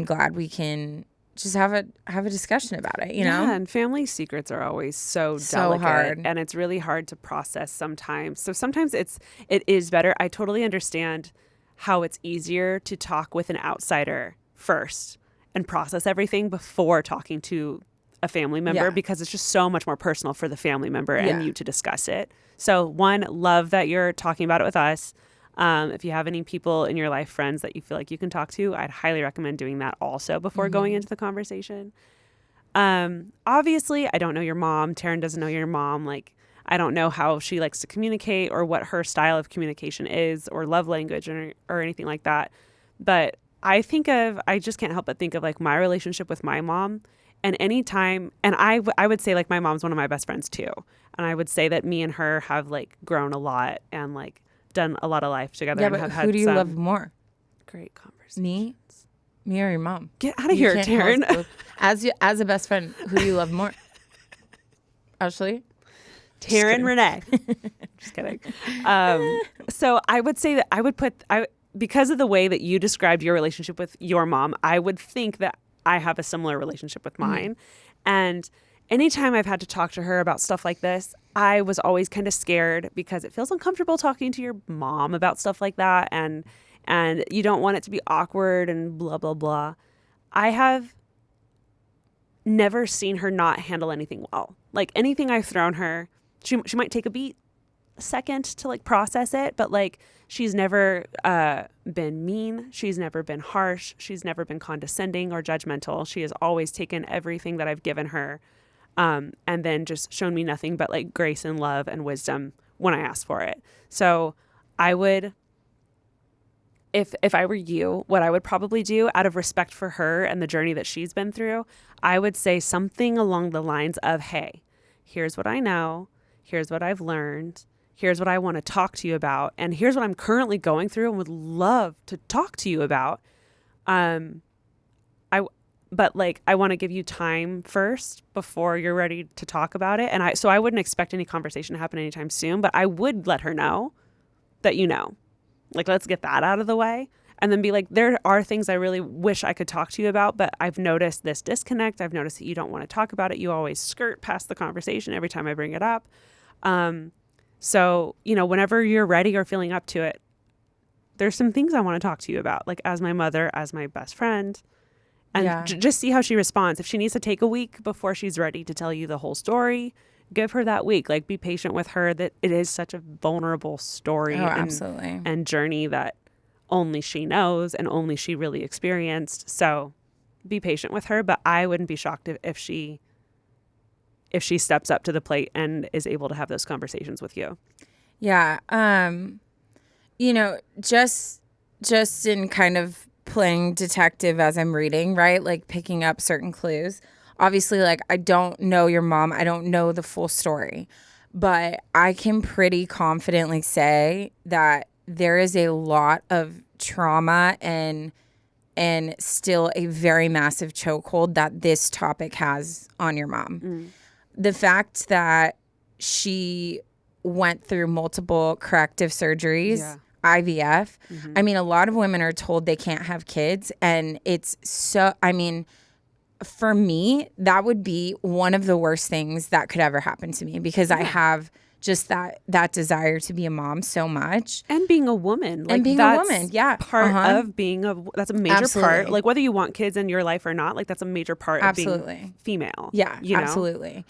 glad we can just have a discussion about it. You know, and family secrets are always so So delicate, hard. and it's really hard to process sometimes. So sometimes it is better. I totally understand how it's easier to talk with an outsider first and process everything before talking to a family member, because it's just so much more personal for the family member and you to discuss it. So one, love that you're talking about it with us. If you have any people in your life, friends that you feel like you can talk to, I'd highly recommend doing that also before going into the conversation. Obviously, I don't know your mom. Taryne doesn't know your mom. Like, I don't know how she likes to communicate or what her style of communication is or love language or anything like that. But I just can't help but think of like my relationship with my mom. And anytime, and I would say like my mom's one of my best friends too. And I would say that me and her have like grown a lot and like done a lot of life together. Yeah, and but have had who do you some love more? great conversations. Me or your mom? Get out of here, can't tell us Taryne. both. As a best friend, who do you love more? Ashley? Taryne Renee. Just kidding. So I would say that I would because of the way that you described your relationship with your mom, I would think that I have a similar relationship with mine. And anytime I've had to talk to her about stuff like this, I was always kind of scared because it feels uncomfortable talking to your mom about stuff like that. And you don't want it to be awkward and blah, blah, blah. I have never seen her not handle anything well. Like anything I've thrown her, she might take a second to like process it, but like she's never been mean. She's never been harsh. She's never been condescending or judgmental. She has always taken everything that I've given her and then just shown me nothing but like grace and love and wisdom when I asked for it. So I would, if I were you, what I would probably do out of respect for her and the journey that she's been through, I would say something along the lines of, hey, here's what I know. Here's what I've learned. Here's what I want to talk to you about. And here's what I'm currently going through and would love to talk to you about. But like, I want to give you time first before you're ready to talk about it. And so I wouldn't expect any conversation to happen anytime soon, but I would let her know that, like, let's get that out of the way. And then be like, there are things I really wish I could talk to you about, but I've noticed this disconnect. I've noticed that you don't want to talk about it. You always skirt past the conversation every time I bring it up. So, whenever you're ready or feeling up to it, there's some things I want to talk to you about, like as my mother, as my best friend, and just see how she responds. If she needs to take a week before she's ready to tell you the whole story, give her that week. Like, be patient with her, that it is such a vulnerable story and journey that only she knows and only she really experienced. So be patient with her, but I wouldn't be shocked if she steps up to the plate and is able to have those conversations with you. Yeah. Just in kind of playing detective as I'm reading, right? Like picking up certain clues. Obviously, like, I don't know your mom. I don't know the full story, but I can pretty confidently say that there is a lot of trauma and still a very massive chokehold that this topic has on your mom. The fact that she went through multiple corrective surgeries, IVF. I mean, a lot of women are told they can't have kids. And it's for me, that would be one of the worst things that could ever happen to me, because I have just that desire to be a mom so much. And being a woman. Like, and being a woman, part of being that's a major part. Like, whether you want kids in your life or not, like, that's a major part of being female. Yeah, absolutely.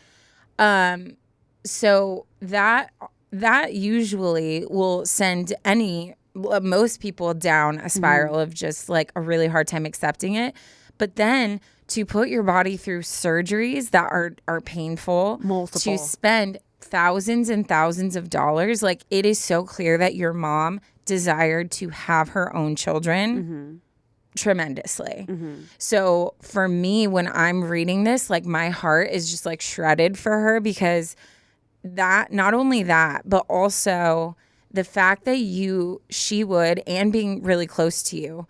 So that usually will send most people down a spiral of just like a really hard time accepting it. But then to put your body through surgeries that are painful, multiple, to spend thousands and thousands of dollars, like, it is so clear that your mom desired to have her own children tremendously. So for me, when I'm reading this, like, my heart is just like shredded for her, because that, not only that, but also the fact that she would, and being really close to you,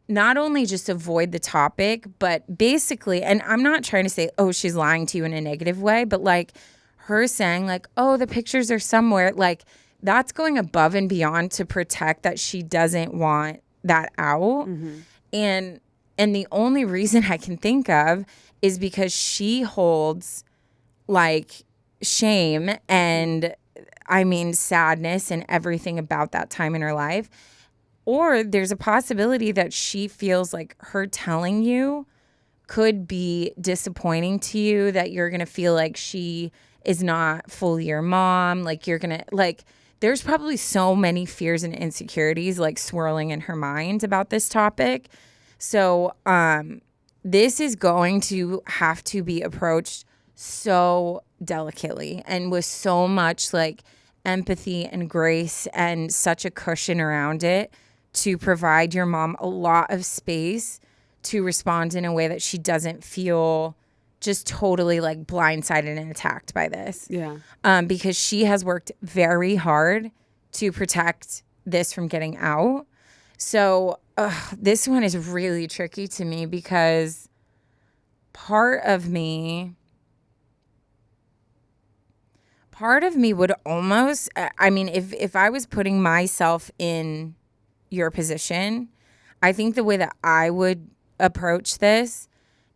not only just avoid the topic, but basically, and I'm not trying to say, oh, she's lying to you in a negative way, but like her saying like, oh, the pictures are somewhere, like that's going above and beyond to protect that she doesn't want that out. And the only reason I can think of is because she holds like shame and I mean sadness and everything about that time in her life. Or there's a possibility that she feels like her telling you could be disappointing to you, that you're going to feel like she is not fully your mom. Like you're going to, like, there's probably so many fears and insecurities like swirling in her mind about this topic. So this is going to have to be approached so delicately and with so much like empathy and grace and such a cushion around it to provide your mom a lot of space to respond in a way that she doesn't feel just totally like blindsided and attacked by this. Yeah. Because she has worked very hard to protect this from getting out. So this one is really tricky to me because part of me would almost, I mean, if I was putting myself in your position, I think the way that I would approach this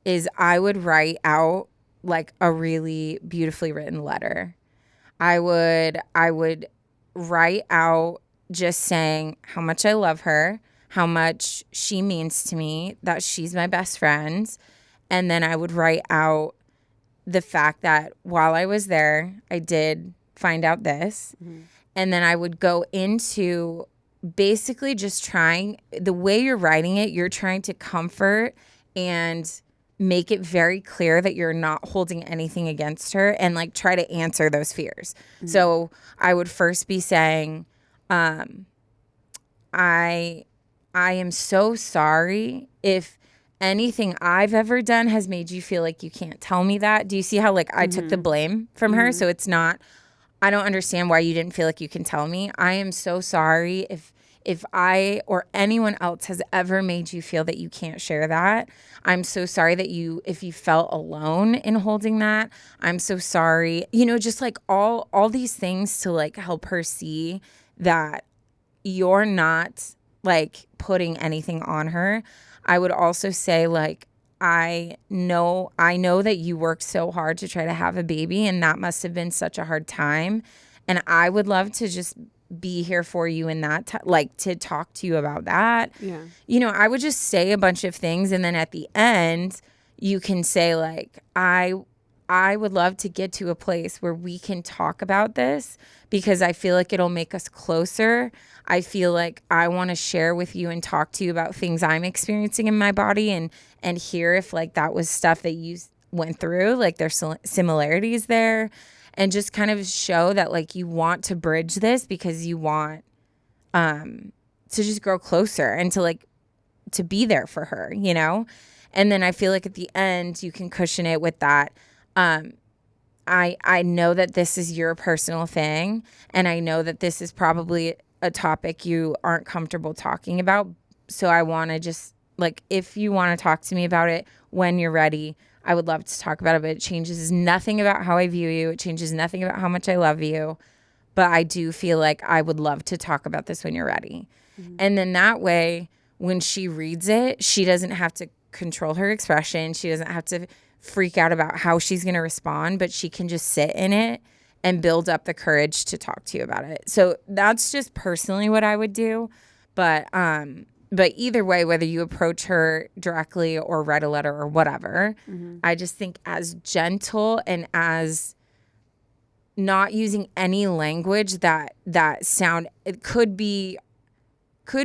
is I would write out like a really beautifully written letter. I would write out just saying how much I love her, how much she means to me, that she's my best friend. And then I would write out the fact that while I was there, I did find out this. And then I would go into basically just trying, the way you're writing it, you're trying to comfort and make it very clear that you're not holding anything against her and like try to answer those fears. So I would first be saying, I am so sorry if anything I've ever done has made you feel like you can't tell me that. Do you see how like I took the blame from her? So it's not, I don't understand why you didn't feel like you can tell me. I am so sorry if I or anyone else has ever made you feel that you can't share that. I'm so sorry that if you felt alone in holding that. I'm so sorry. You know, just like all these things to like help her see that you're not like putting anything on her. I would also say like, I know that you worked so hard to try to have a baby and that must have been such a hard time. And I would love to just be here for you in that, like to talk to you about that. Yeah. You know, I would just say a bunch of things. And then at the end, you can say like, I would love to get to a place where we can talk about this because I feel like it'll make us closer. I feel like I want to share with you and talk to you about things I'm experiencing in my body and hear if like that was stuff that you went through, like there's similarities there, and just kind of show that like you want to bridge this because you want to just grow closer and to like to be there for her, you know? And then I feel like at the end you can cushion it with that. I know that this is your personal thing, and I know that this is probably a topic you aren't comfortable talking about. So I want to just, like, if you want to talk to me about it when you're ready, I would love to talk about it, but it changes nothing about how I view you. It changes nothing about how much I love you. But I do feel like I would love to talk about this when you're ready. And then that way, when she reads it, she doesn't have to control her expression. She doesn't have to freak out about how she's going to respond, but she can just sit in it and build up the courage to talk to you about it. So that's just personally what I would do. But either way, whether you approach her directly or write a letter or whatever, I just think as gentle and as not using any language that sound, it could be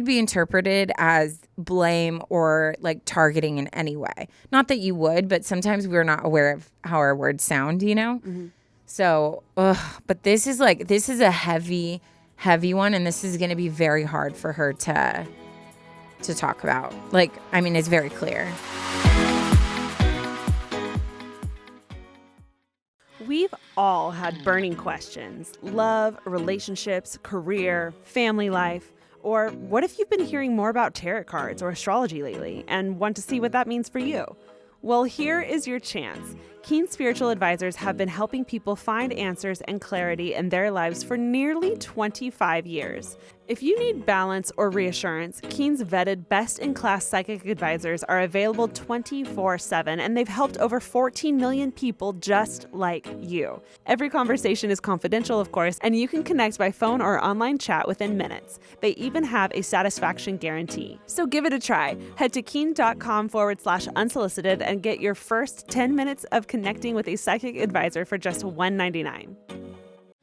interpreted as blame or like targeting in any way. Not that you would, but sometimes we're not aware of how our words sound, you know? So, but this is a heavy one, and this is going to be very hard for her to talk about. Like, I mean, it's very clear. We've all had burning questions: love, relationships, career, family life. Or what if you've been hearing more about tarot cards or astrology lately and want to see what that means for you? Well, here is your chance. Keen Spiritual Advisors have been helping people find answers and clarity in their lives for nearly 25 years. If you need balance or reassurance, Keen's vetted best-in-class psychic advisors are available 24/7, and they've helped over 14 million people just like you. Every conversation is confidential, of course, and you can connect by phone or online chat within minutes. They even have a satisfaction guarantee. So give it a try. Head to keen.com/unsolicited and get your first 10 minutes of connecting with a psychic advisor for just $1.99.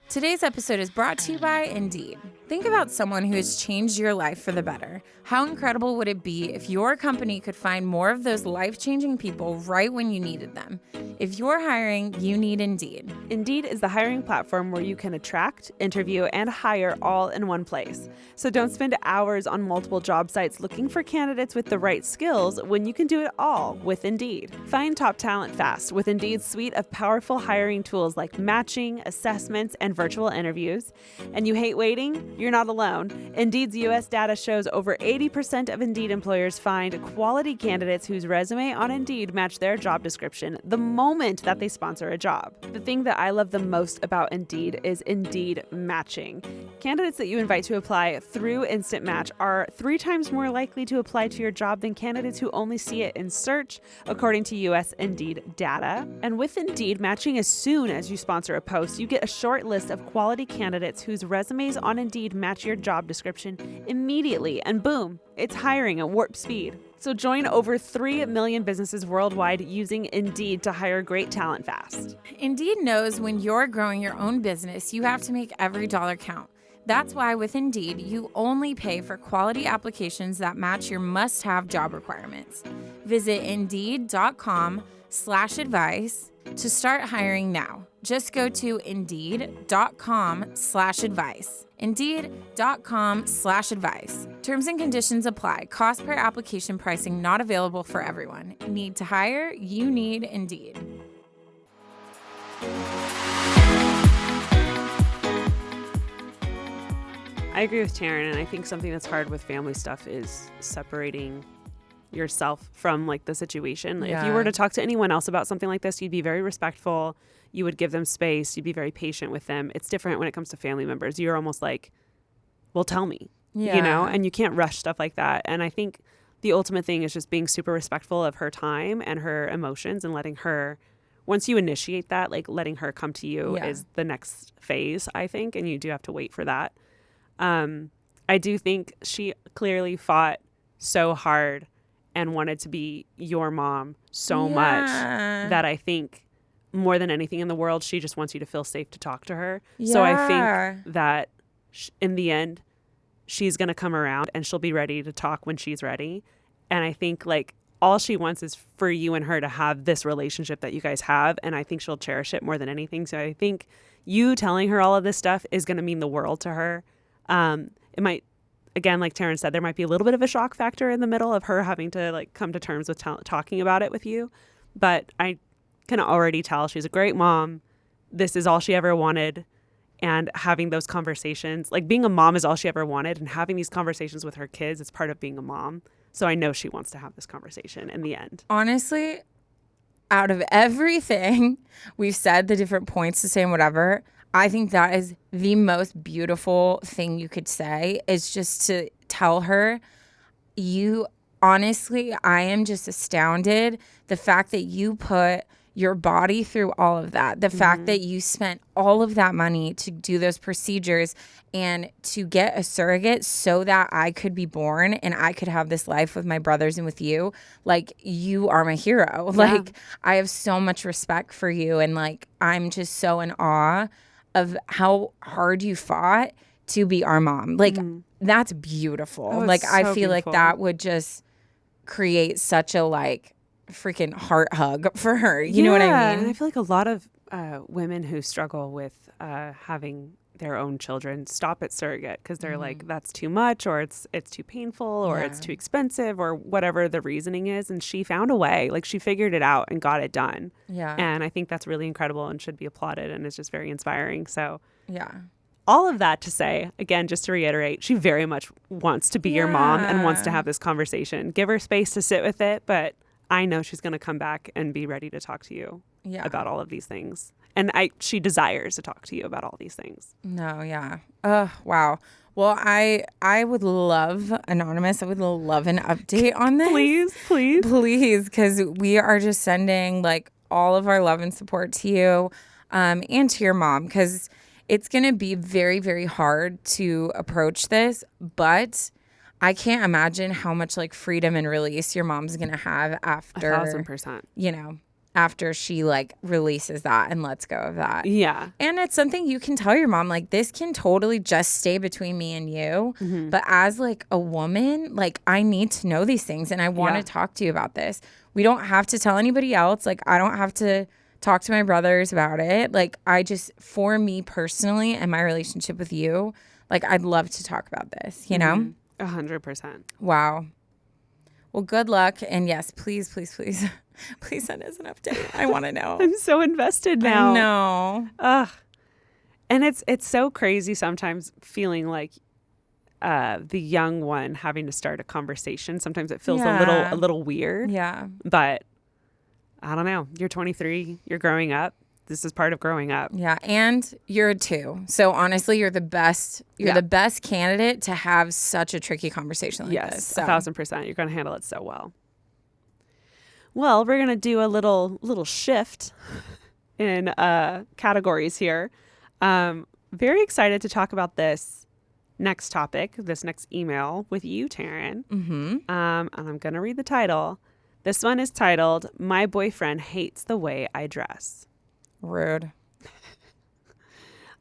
Today's episode is brought to you by Indeed. Think about someone who has changed your life for the better. How incredible would it be if your company could find more of those life-changing people right when you needed them? If you're hiring, you need Indeed. Indeed is the hiring platform where you can attract, interview, and hire all in one place. So don't spend hours on multiple job sites looking for candidates with the right skills when you can do it all with Indeed. Find top talent fast with Indeed's suite of powerful hiring tools like matching, assessments, and virtual interviews. And you hate waiting? You're not alone. Indeed's U.S. data shows over 80% of Indeed employers find quality candidates whose resume on Indeed match their job description the moment that they sponsor a job. The thing that I love the most about Indeed is Indeed matching. Candidates that you invite to apply through Instant Match are 3 times more likely to apply to your job than candidates who only see it in search, according to U.S. Indeed data. And with Indeed matching, as soon as you sponsor a post, you get a short list of quality candidates whose resumes on Indeed match your job description immediately, and boom, it's hiring at warp speed. So join over 3 million businesses worldwide using Indeed to hire great talent fast. Indeed knows when you're growing your own business, you have to make every dollar count. That's why with Indeed, you only pay for quality applications that match your must-have job requirements. Visit Indeed.com/advice to start hiring now. Just go to Indeed.com/advice. Indeed.com/advice. Terms and conditions apply. Cost per application pricing not available for everyone. Need to hire? You need Indeed. I agree with Taryne, and I think something that's hard with family stuff is separating yourself from like the situation. Yeah. If you were to talk to anyone else about something like this, you'd be very respectful. You would give them space. You'd be very patient with them. It's different when it comes to family members. You're almost like, well, tell me, you know, and you can't rush stuff like that. And I think the ultimate thing is just being super respectful of her time and her emotions and letting her, once you initiate that, like letting her come to you is the next phase, I think. And you do have to wait for that. I do think she clearly fought so hard and wanted to be your mom so much that I think more than anything in the world, she just wants you to feel safe to talk to her. Yeah. So I think that in the end, she's going to come around and she'll be ready to talk when she's ready. And I think like all she wants is for you and her to have this relationship that you guys have. And I think she'll cherish it more than anything. So I think you telling her all of this stuff is going to mean the world to her. It might, again, like Taryne said, there might be a little bit of a shock factor in the middle of her having to like come to terms with talking about it with you. But I can already tell she's a great mom. This is all she ever wanted. And having those conversations, like being a mom is all she ever wanted. And having these conversations with her kids is part of being a mom. So I know she wants to have this conversation in the end. Honestly, out of everything we've said, the different points to say and whatever, I think that is the most beautiful thing you could say, is just to tell her, honestly, I am just astounded. The fact that you put your body through all of that, the fact that you spent all of that money to do those procedures and to get a surrogate so that I could be born and I could have this life with my brothers and with you. Like, you are my hero. Yeah. Like, I have so much respect for you. And like, I'm just so in awe of how hard you fought to be our mom. Like, that's beautiful. Oh, like, so I feel beautiful. like that would just create such a like freaking heart hug for her. You know what I mean? And I feel like a lot of women who struggle with having their own children stop at surrogate because they're like, that's too much, or it's too painful, or it's too expensive, or whatever the reasoning is. And she found a way. Like, she figured it out and got it done. Yeah. And I think that's really incredible and should be applauded, and it's just very inspiring. So yeah. all of that to say, again, just to reiterate, she very much wants to be your mom and wants to have this conversation. Give her space to sit with it, but I know she's going to come back and be ready to talk to you about all of these things. And she desires to talk to you about all these things. No, yeah. Wow. Well, I would love, Anonymous, I would love an update on this. Please, because we are just sending like all of our love and support to you and to your mom, because it's going to be very, very hard to approach this, but I can't imagine how much like freedom and release your mom's going to have after 1,000%. You know, after she like releases that and lets go of that. Yeah. And it's something you can tell your mom, like, this can totally just stay between me and you. Mm-hmm. But as like a woman, like, I need to know these things and I want to talk to you about this. We don't have to tell anybody else. Like, I don't have to talk to my brothers about it. Like, I just, for me personally and my relationship with you, like, I'd love to talk about this, you know? 100%. Wow. Well, good luck. And yes, please, please, please, please send us an update. I want to know. I'm so invested now. I know. Ugh. And it's so crazy sometimes feeling like the young one having to start a conversation. Sometimes it feels a little weird. Yeah. But I don't know. You're 23. You're growing up. This is part of growing up. Yeah, and you're a 2. So honestly, you're the best. You're the best candidate to have such a tricky conversation like this. Yes, 1,000%. You're going to handle it so well. Well, we're going to do a little shift in categories here. Very excited to talk about this next topic, this next email with you, Taryne. Mm-hmm. And I'm going to read the title. This one is titled, "My Boyfriend Hates the Way I Dress." Rude.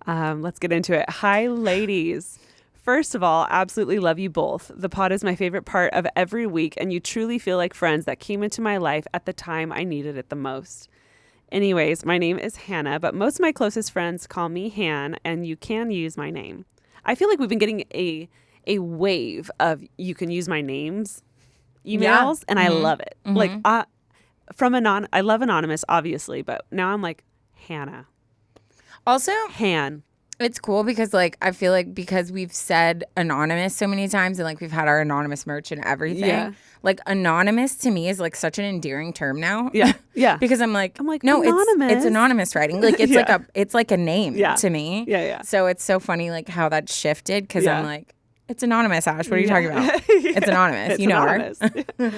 Let's get into it. Hi, ladies. First of all, absolutely love you both. The pod is my favorite part of every week, and you truly feel like friends that came into my life at the time I needed it the most. Anyways, my name is Hannah, but most of my closest friends call me Han, and you can use my name. I feel like we've been getting a wave of you can use my names emails, and I love it. Mm-hmm. Like, I love Anonymous, obviously, but now I'm like, Hannah. Also, Han. It's cool because like I feel like because we've said Anonymous so many times and like we've had our Anonymous merch and everything. Like Anonymous to me is like such an endearing term now. Yeah. Yeah. Because I'm like no, anonymous. It's anonymous writing. Like it's like a name to me. Yeah, yeah. So it's so funny like how that shifted because I'm like, it's anonymous, Ash. What are you talking about? It's anonymous. It's anonymous. Her.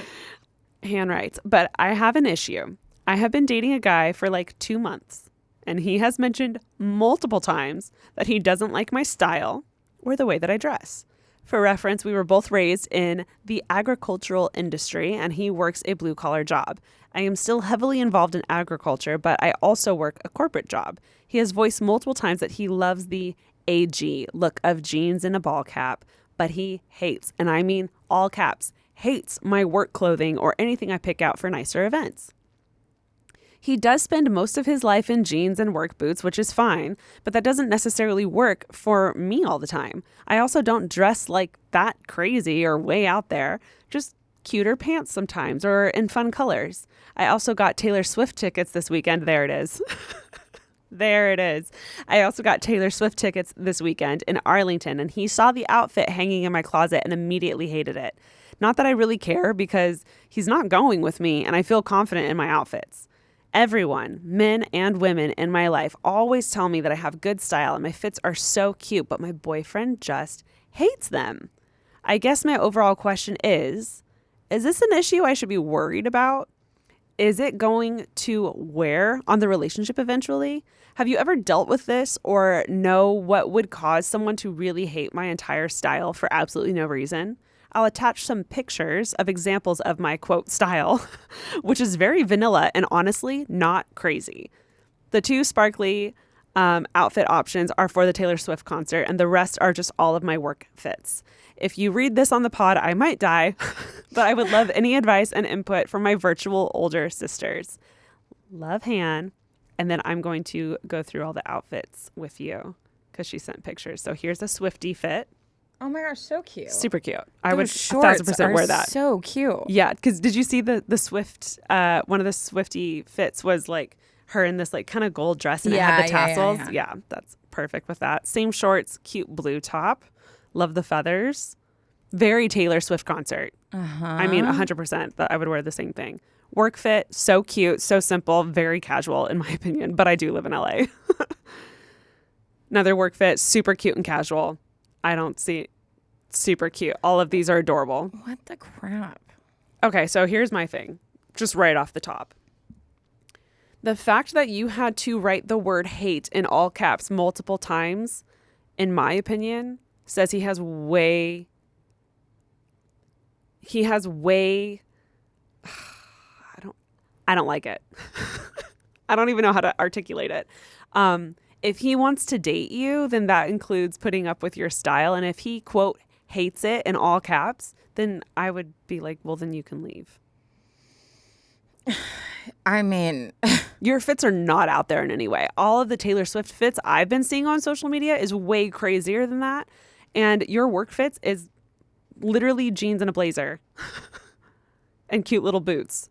Han writes, but I have an issue. I have been dating a guy for like 2 months. And he has mentioned multiple times that he doesn't like my style or the way that I dress. For reference, we were both raised in the agricultural industry and he works a blue-collar job. I am still heavily involved in agriculture, but I also work a corporate job. He has voiced multiple times that he loves the AG look of jeans and a ball cap, but he hates, and I mean all caps, hates my work clothing or anything I pick out for nicer events. He does spend most of his life in jeans and work boots, which is fine, but that doesn't necessarily work for me all the time. I also don't dress like that crazy or way out there, just cuter pants sometimes or in fun colors. I also got Taylor Swift tickets this weekend. There it is. There it is. I also got Taylor Swift tickets this weekend in Arlington, and he saw the outfit hanging in my closet and immediately hated it. Not that I really care because he's not going with me and I feel confident in my outfits. Everyone, men and women in my life, always tell me that I have good style and my fits are so cute, but my boyfriend just hates them. I guess my overall question is this an issue I should be worried about? Is it going to wear on the relationship eventually? Have you ever dealt with this or know what would cause someone to really hate my entire style for absolutely no reason? I'll attach some pictures of examples of my, quote, style, which is very vanilla and honestly not crazy. The 2 sparkly outfit options are for the Taylor Swift concert, and the rest are just all of my work fits. If you read this on the pod, I might die, but I would love any advice and input from my virtual older sisters. Love, Han. And then I'm going to go through all the outfits with you because she sent pictures. So here's a Swiftie fit. Oh my gosh, so cute. Super cute. I would 1,000% wear that. So cute. Yeah, because did you see the Swift, one of the Swiftie fits was like her in this like kind of gold dress and it had the tassels. Yeah. That's perfect with that. Same shorts, cute blue top. Love the feathers. Very Taylor Swift concert. I mean, 100% that I would wear the same thing. Work fit, so cute, so simple, very casual in my opinion, but I do live in LA. Another work fit, super cute and casual. I don't see super cute. All of these are adorable. What the crap? Okay, so here's my thing, just right off the top. The fact that you had to write the word hate in all caps multiple times, in my opinion, says he has way I don't like it. I don't even know how to articulate it. If he wants to date you, then that includes putting up with your style. And if he, quote, hates it in all caps, then I would be like, well, then you can leave. I mean, your fits are not out there in any way. All of the Taylor Swift fits I've been seeing on social media is way crazier than that. And your work fits is literally jeans and a blazer and cute little boots.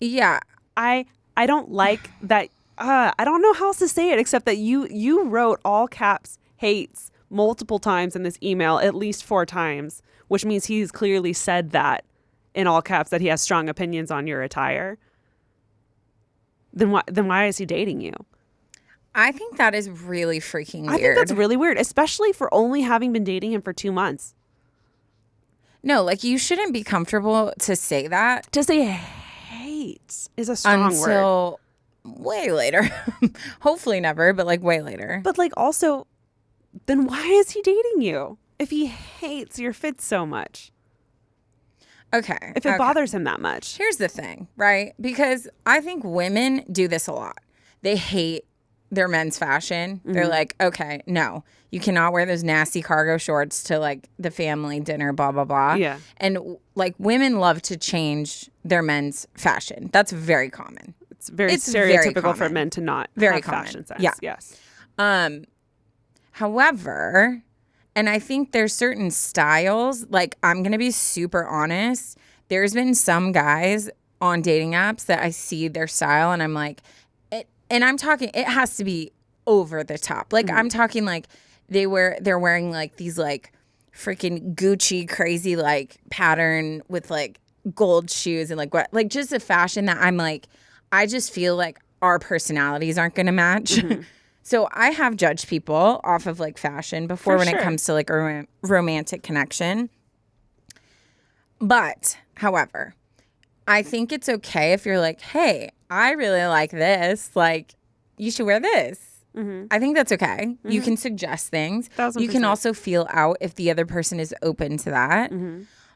Yeah. I don't like that. I don't know how else to say it except that you wrote all caps hates multiple times in this email, at least 4 times, which means he's clearly said that in all caps that he has strong opinions on your attire. Then why is he dating you? I think that is really freaking weird. I think that's really weird, especially for only having been dating him for 2 months. No, like you shouldn't be comfortable to say that. To say hate is a strong word. Until way later. Hopefully never, but like way later. But like also, then why is he dating you if he hates your fits so much? Okay. If it bothers him that much. Here's the thing, right? Because I think women do this a lot. They hate their men's fashion. They're like, okay, no, you cannot wear those nasty cargo shorts to like the family dinner, blah, blah, blah. Yeah. And like women love to change their men's fashion. That's very common. It's very stereotypical for men to not have fashion sense. Yeah. Yes. However, and I think there's certain styles, like I'm going to be super honest. There's been some guys on dating apps that I see their style and I'm like, and I'm talking, it has to be over the top. Like I'm talking like they're wearing like these like freaking Gucci crazy like pattern with like gold shoes and like what, like just a fashion that I'm like, I just feel like our personalities aren't going to match. So I have judged people off of like fashion before when it comes to like a romantic connection. But however, I think it's okay if you're like, hey, I really like this. Like, you should wear this. I think that's okay. You can suggest things. 1000%. You can also feel out if the other person is open to that.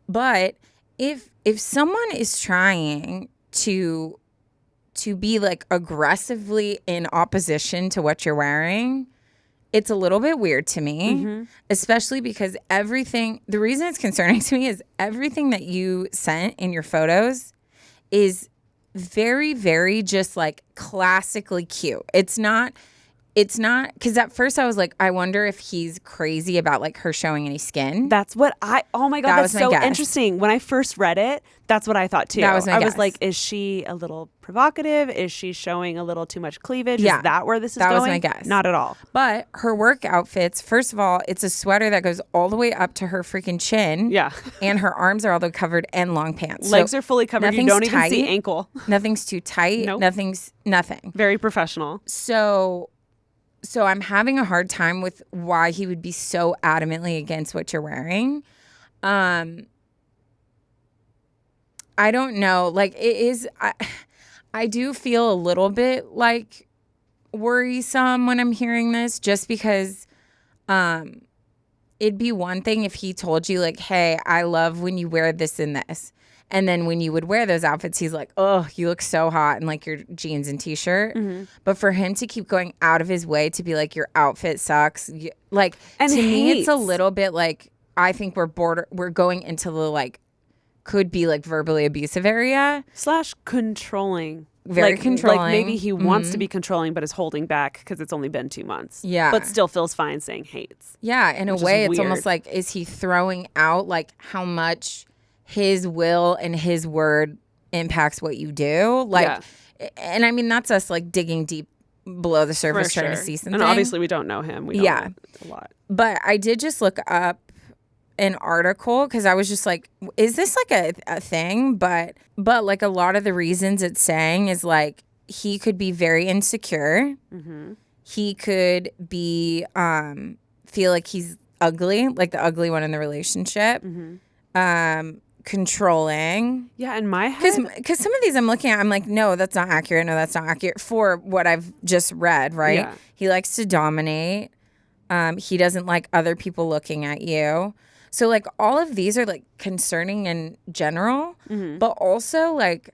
But if someone is trying to be like aggressively in opposition to what you're wearing, it's a little bit weird to me, especially because the reason it's concerning to me is everything that you sent in your photos is very, very just like classically cute. It's not, because at first I was like, I wonder if he's crazy about like her showing any skin. That's what oh my God, that's so interesting. When I first read it, that's what I thought too. That was my guess. Was like, is she a little provocative? Is she showing a little too much cleavage? Yeah. Is that where this is going? That was my guess. Not at all. But her work outfits, first of all, it's a sweater that goes all the way up to her freaking chin. Yeah. And her arms are all covered and long pants. Legs are fully covered. You don't even see ankle. Nothing's too tight. Nope. Nothing. Very professional. So I'm having a hard time with why he would be so adamantly against what you're wearing. I don't know. Like it is, I do feel a little bit like worrisome when I'm hearing this just because it'd be one thing if he told you like, hey, I love when you wear this and this. And then when you would wear those outfits, he's like, oh, you look so hot in like your jeans and t-shirt. But for him to keep going out of his way to be like, your outfit sucks. Like, and to me, it's a little bit like, I think we're going into the like, could be like verbally abusive area. / controlling. Very controlling. Like maybe he wants to be controlling, but is holding back because it's only been 2 months. Yeah. But still feels fine saying hates. Yeah. In a way, it's almost like, is he throwing out like how much his will and his word impacts what you do? Like, and I mean, that's us like digging deep below the surface trying to see something. And obviously we don't know him. We don't know a lot. But I did just look up an article because I was just like, is this like a thing? But like a lot of the reasons it's saying is like he could be very insecure. Mm-hmm. He could be feel like he's ugly, like the ugly one in the relationship. Mm-hmm. Controlling. Yeah, in my head. Because some of these I'm looking at, I'm like, no, that's not accurate. No, that's not accurate for what I've just read, right? Yeah. He likes to dominate. He doesn't like other people looking at you. So, like, all of these are, like, concerning in general. Mm-hmm. But also, like,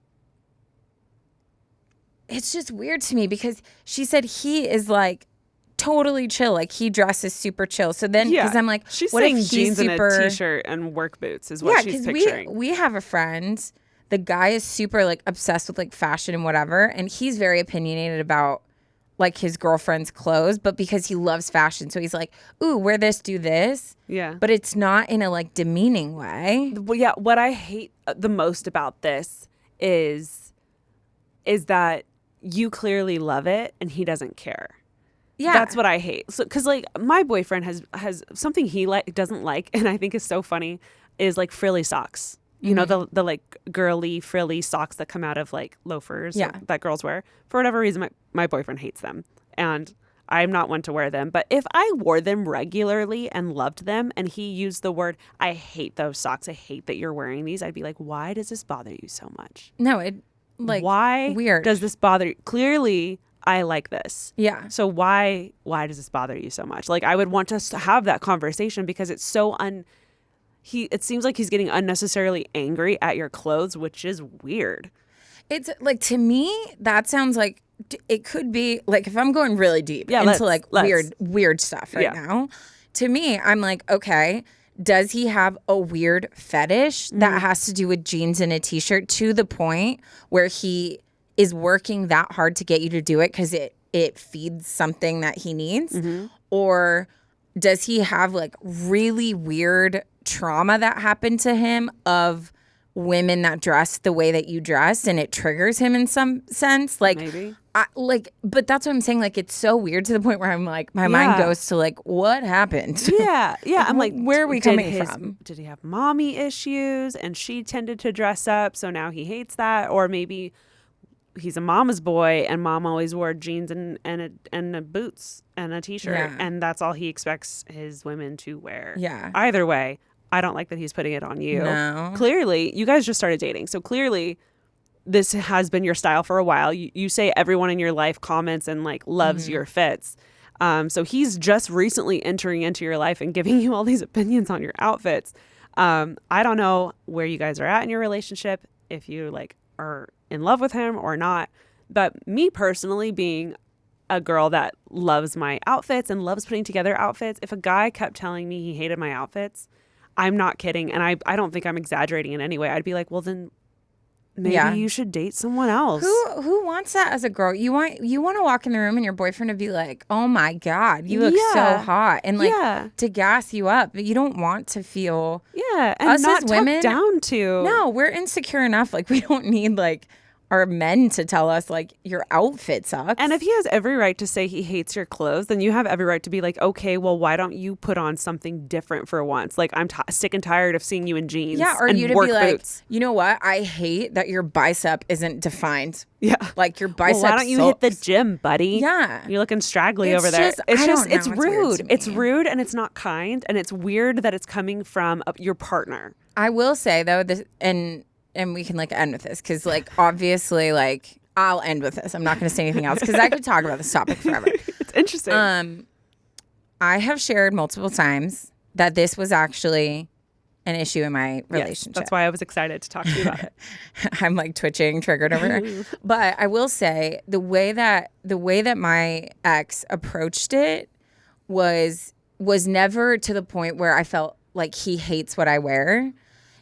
it's just weird to me because she said he is, like, totally chill. Like, he dresses super chill. So then, because I'm like, she's what saying if jeans and a t-shirt and work boots is what she's picturing. We have a friend. The guy is super, like, obsessed with, like, fashion and whatever. And he's very opinionated about, like, his girlfriend's clothes. But because he loves fashion. So he's like, ooh, wear this, do this. Yeah. But it's not in a, like, demeaning way. Well, yeah, what I hate the most about this is that you clearly love it and he doesn't care. Yeah. That's what I hate. So, because, like, my boyfriend has something he doesn't like, and I think is so funny, is, like, frilly socks. You know, the like, girly, frilly socks that come out of, like, loafers that girls wear. For whatever reason, my boyfriend hates them. And I'm not one to wear them. But if I wore them regularly and loved them, and he used the word, I hate those socks, I hate that you're wearing these, I'd be like, why does this bother you so much? No, it, like, why weird. Does this bother you? Clearly, I like this. Yeah. So why does this bother you so much? Like, I would want us to have that conversation because it's so it seems like he's getting unnecessarily angry at your clothes, which is weird. It's like, to me, that sounds like it could be like, if I'm going really deep into like weird stuff right now, to me, I'm like, okay, does he have a weird fetish that has to do with jeans and a t-shirt to the point where he is working that hard to get you to do it because it feeds something that he needs? Mm-hmm. Or does he have like really weird trauma that happened to him of women that dress the way that you dress and it triggers him in some sense? Like, maybe. But that's what I'm saying. Like, it's so weird to the point where I'm like, my mind goes to like, what happened? Yeah. Yeah. I'm like, where are we coming from? Did he have mommy issues and she tended to dress up, so now he hates that? Or maybe he's a mama's boy and mom always wore jeans and boots and a t-shirt and that's all he expects his women to wear. Yeah. Either way, I don't like that he's putting it on you. No. Clearly, you guys just started dating. So clearly, this has been your style for a while. You say everyone in your life comments and like loves your fits. So he's just recently entering into your life and giving you all these opinions on your outfits. I don't know where you guys are at in your relationship, if you like are in love with him or not. But me personally, being a girl that loves my outfits and loves putting together outfits, if a guy kept telling me he hated my outfits, I'm not kidding. And I don't think I'm exaggerating in any way. I'd be like, well, then maybe you should date someone else. Who wants that as a girl? You want to walk in the room and your boyfriend to be like, oh my God, you look so hot. And like to gas you up. But you don't want to feel and us not as women down to. No, we're insecure enough. Like, we don't need like our men to tell us like your outfit sucks. And if he has every right to say he hates your clothes, then you have every right to be like, okay, well, why don't you put on something different for once? Like, I'm sick and tired of seeing you in jeans or and you to work be like, boots. You know what? I hate that your bicep isn't defined. Yeah. Like, your bicep why don't you hit the gym, buddy? Yeah. You're looking straggly over there. It's rude. It's rude and it's not kind. And it's weird that it's coming from your partner. I will say, though, and we can like end with this because like obviously like I'll end with this. I'm not going to say anything else because I could talk about this topic forever. It's interesting. I have shared multiple times that this was actually an issue in my relationship. Yes, that's why I was excited to talk to you about it. I'm like twitching, triggered over here. But I will say the way that my ex approached it was never to the point where I felt like he hates what I wear.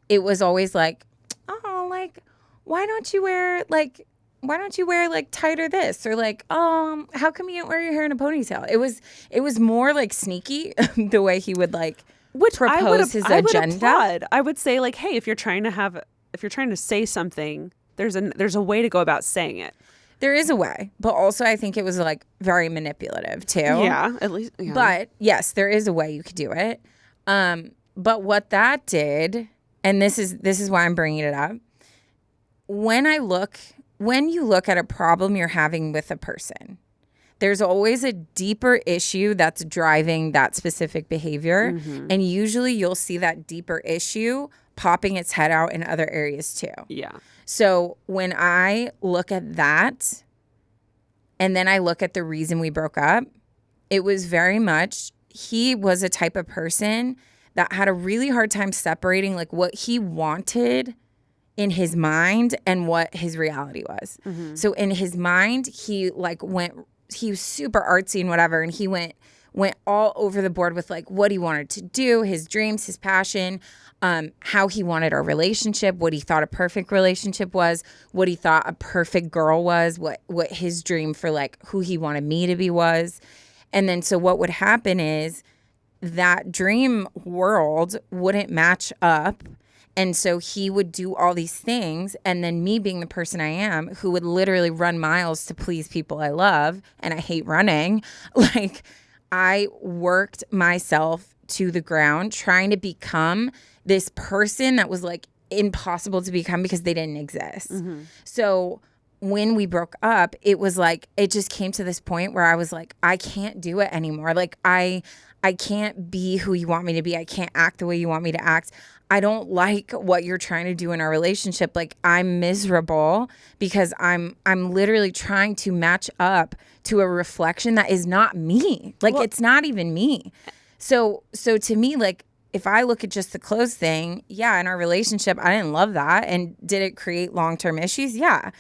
It was always like, oh, like, why don't you wear like tighter this, or like, how come you don't wear your hair in a ponytail? It was more like sneaky the way he would like propose his agenda. I would say like, hey, if you're trying to say something, there's a way to go about saying it. There is a way, but also I think it was like very manipulative too. Yeah, at least. Yeah. But yes, there is a way you could do it. But what that did, and this is why I'm bringing it up. When you look at a problem you're having with a person, there's always a deeper issue that's driving that specific behavior. Mm-hmm. And usually you'll see that deeper issue popping its head out in other areas too. Yeah. So when I look at that and then I look at the reason we broke up, it was very much he was a type of person that had a really hard time separating like what he wanted in his mind and what his reality was. Mm-hmm. So in his mind, he was super artsy and whatever, and he went all over the board with like what he wanted to do, his dreams, his passion, how he wanted our relationship, what he thought a perfect relationship was, what he thought a perfect girl was, what his dream for like who he wanted me to be was. And then so what would happen is that dream world wouldn't match up. And so he would do all these things. And then me being the person I am, who would literally run miles to please people I love, and I hate running, like I worked myself to the ground trying to become this person that was like impossible to become because they didn't exist. Mm-hmm. So when we broke up, it was like, it just came to this point where I was like, I can't do it anymore. Like I can't be who you want me to be. I can't act the way you want me to act. I don't like what you're trying to do in our relationship. Like I'm miserable because I'm literally trying to match up to a reflection that is not me. Like it's not even me. So to me, like if I look at just the clothes thing, yeah, in our relationship, I didn't love that. And did it create long-term issues? Yeah.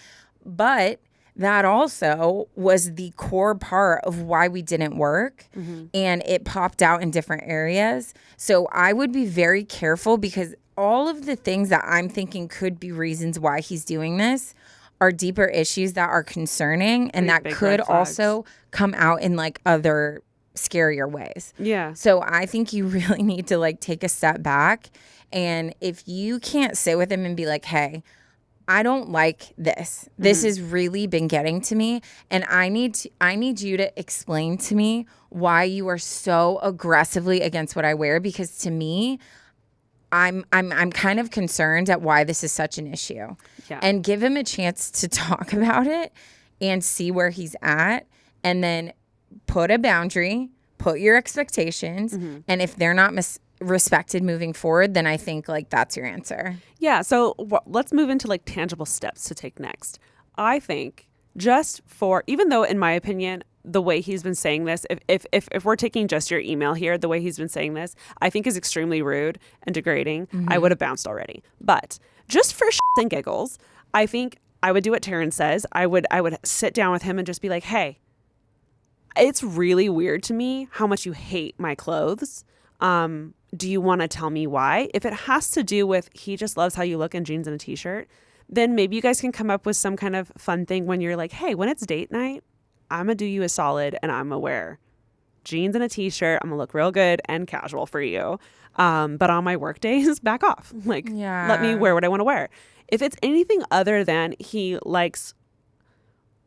But that also was the core part of why we didn't work. Mm-hmm. And it popped out in different areas. So I would be very careful because all of the things that I'm thinking could be reasons why he's doing this are deeper issues that are concerning and that could also come out in like other scarier ways. Yeah. So I think you really need to like take a step back. And if you can't sit with him and be like, hey, I don't like this. This has really been getting to me, and I need you to explain to me why you are so aggressively against what I wear, because to me, I'm kind of concerned at why this is such an issue. Yeah. And give him a chance to talk about it and see where he's at, and then put a boundary, put your expectations, and if they're not respected moving forward, then I think like that's your answer. Yeah. So let's move into like tangible steps to take next. I think just for, even though in my opinion, the way he's been saying this, if we're taking just your email here, the way he's been saying this, I think is extremely rude and degrading. Mm-hmm. I would have bounced already. But just for shits and giggles, I think I would do what Taryne says. I would sit down with him and just be like, hey, it's really weird to me how much you hate my clothes. Do you want to tell me why? If it has to do with he just loves how you look in jeans and a t-shirt, then maybe you guys can come up with some kind of fun thing when you're like, hey, when it's date night, I'm going to do you a solid and I'm going to wear jeans and a t-shirt. I'm going to look real good and casual for you. But on my work days, back off. Like, let me wear what I want to wear. If it's anything other than he likes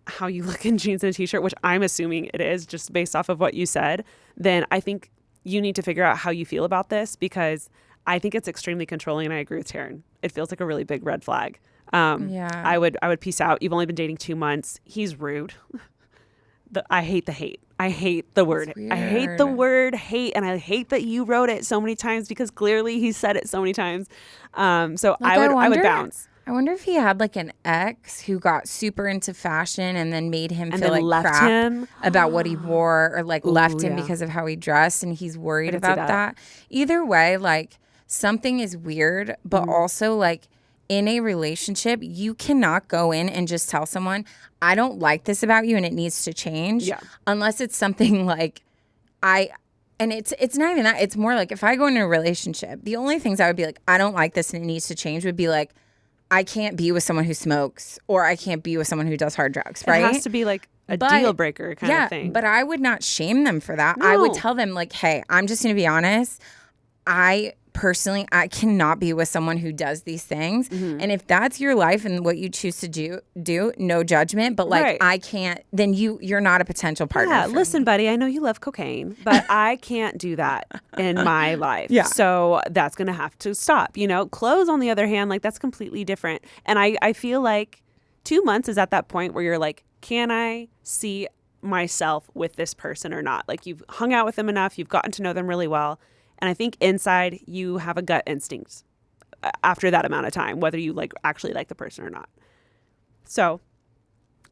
how you look in jeans and a t-shirt, which I'm assuming it is just based off of what you said, then I think you need to figure out how you feel about this, because I think it's extremely controlling, and I agree with Taryne. It feels like a really big red flag. I would peace out. You've only been dating 2 months. He's rude. I hate the hate. I hate the word. I hate the word hate, and I hate that you wrote it so many times because clearly he said it so many times. So like I would bounce. I wonder if he had like an ex who got super into fashion and then made him and feel like left crap him about what he wore, or like left him because of how he dressed, and he's worried about that. Either way, like something is weird, but also like in a relationship, you cannot go in and just tell someone, I don't like this about you and it needs to change, unless it's something like and it's not even that. It's more like if I go into a relationship, the only things I would be like, I don't like this and it needs to change would be like, I can't be with someone who smokes, or I can't be with someone who does hard drugs, right? It has to be like a deal breaker kind of thing. But I would not shame them for that. No. I would tell them like, hey, I'm just going to be honest. I personally, I cannot be with someone who does these things. And if that's your life and what you choose to do, no judgment. But like, I can't, then you're not a potential partner. Yeah, listen, buddy, I know you love cocaine, but I can't do that in my life. Yeah. So that's going to have to stop. You know, clothes, on the other hand, like that's completely different. And I feel like 2 months is at that point where you're like, can I see myself with this person or not? Like you've hung out with them enough, you've gotten to know them really well. And I think inside you have a gut instinct after that amount of time, whether you like actually like the person or not. So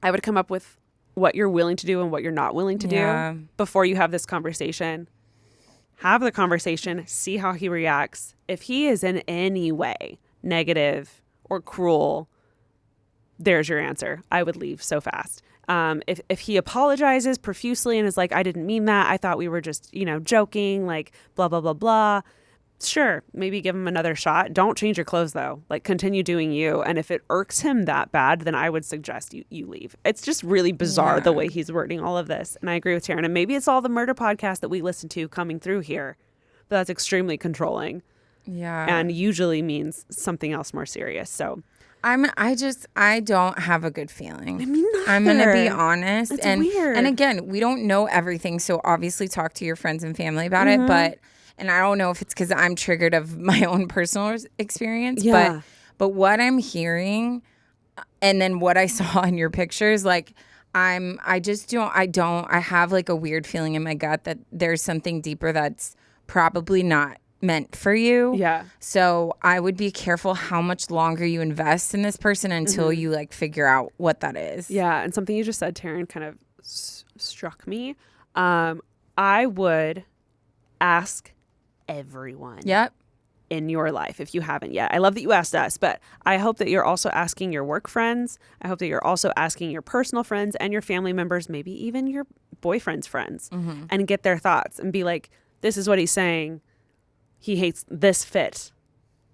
I would come up with what you're willing to do and what you're not willing to do before you have this conversation. Have the conversation, see how he reacts. If he is in any way negative or cruel, there's your answer. I would leave so fast. If he apologizes profusely and is like, I didn't mean that. I thought we were just, joking, like blah, blah, blah, blah. Sure. Maybe give him another shot. Don't change your clothes though. Like continue doing you. And if it irks him that bad, then I would suggest you leave. It's just really bizarre the way he's wording all of this. And I agree with Taryne. And maybe it's all the murder podcast that we listen to coming through here. But that's extremely controlling. Yeah. And usually means something else more serious. So I don't have a good feeling. I mean, I'm going to be honest. It's weird. And again, we don't know everything. So obviously talk to your friends and family about it. And I don't know if it's because I'm triggered of my own personal experience. Yeah. But what I'm hearing and then what I saw in your pictures, like I have like a weird feeling in my gut that there's something deeper that's probably not meant for you. Yeah. So I would be careful how much longer you invest in this person until you like figure out what that is. Yeah. And something you just said, Taryne, kind of struck me. I would ask everyone. Yep. In your life if you haven't yet. I love that you asked us, but I hope that you're also asking your work friends. I hope that you're also asking your personal friends and your family members, maybe even your boyfriend's friends, and get their thoughts and be like, this is what he's saying. He hates this fit.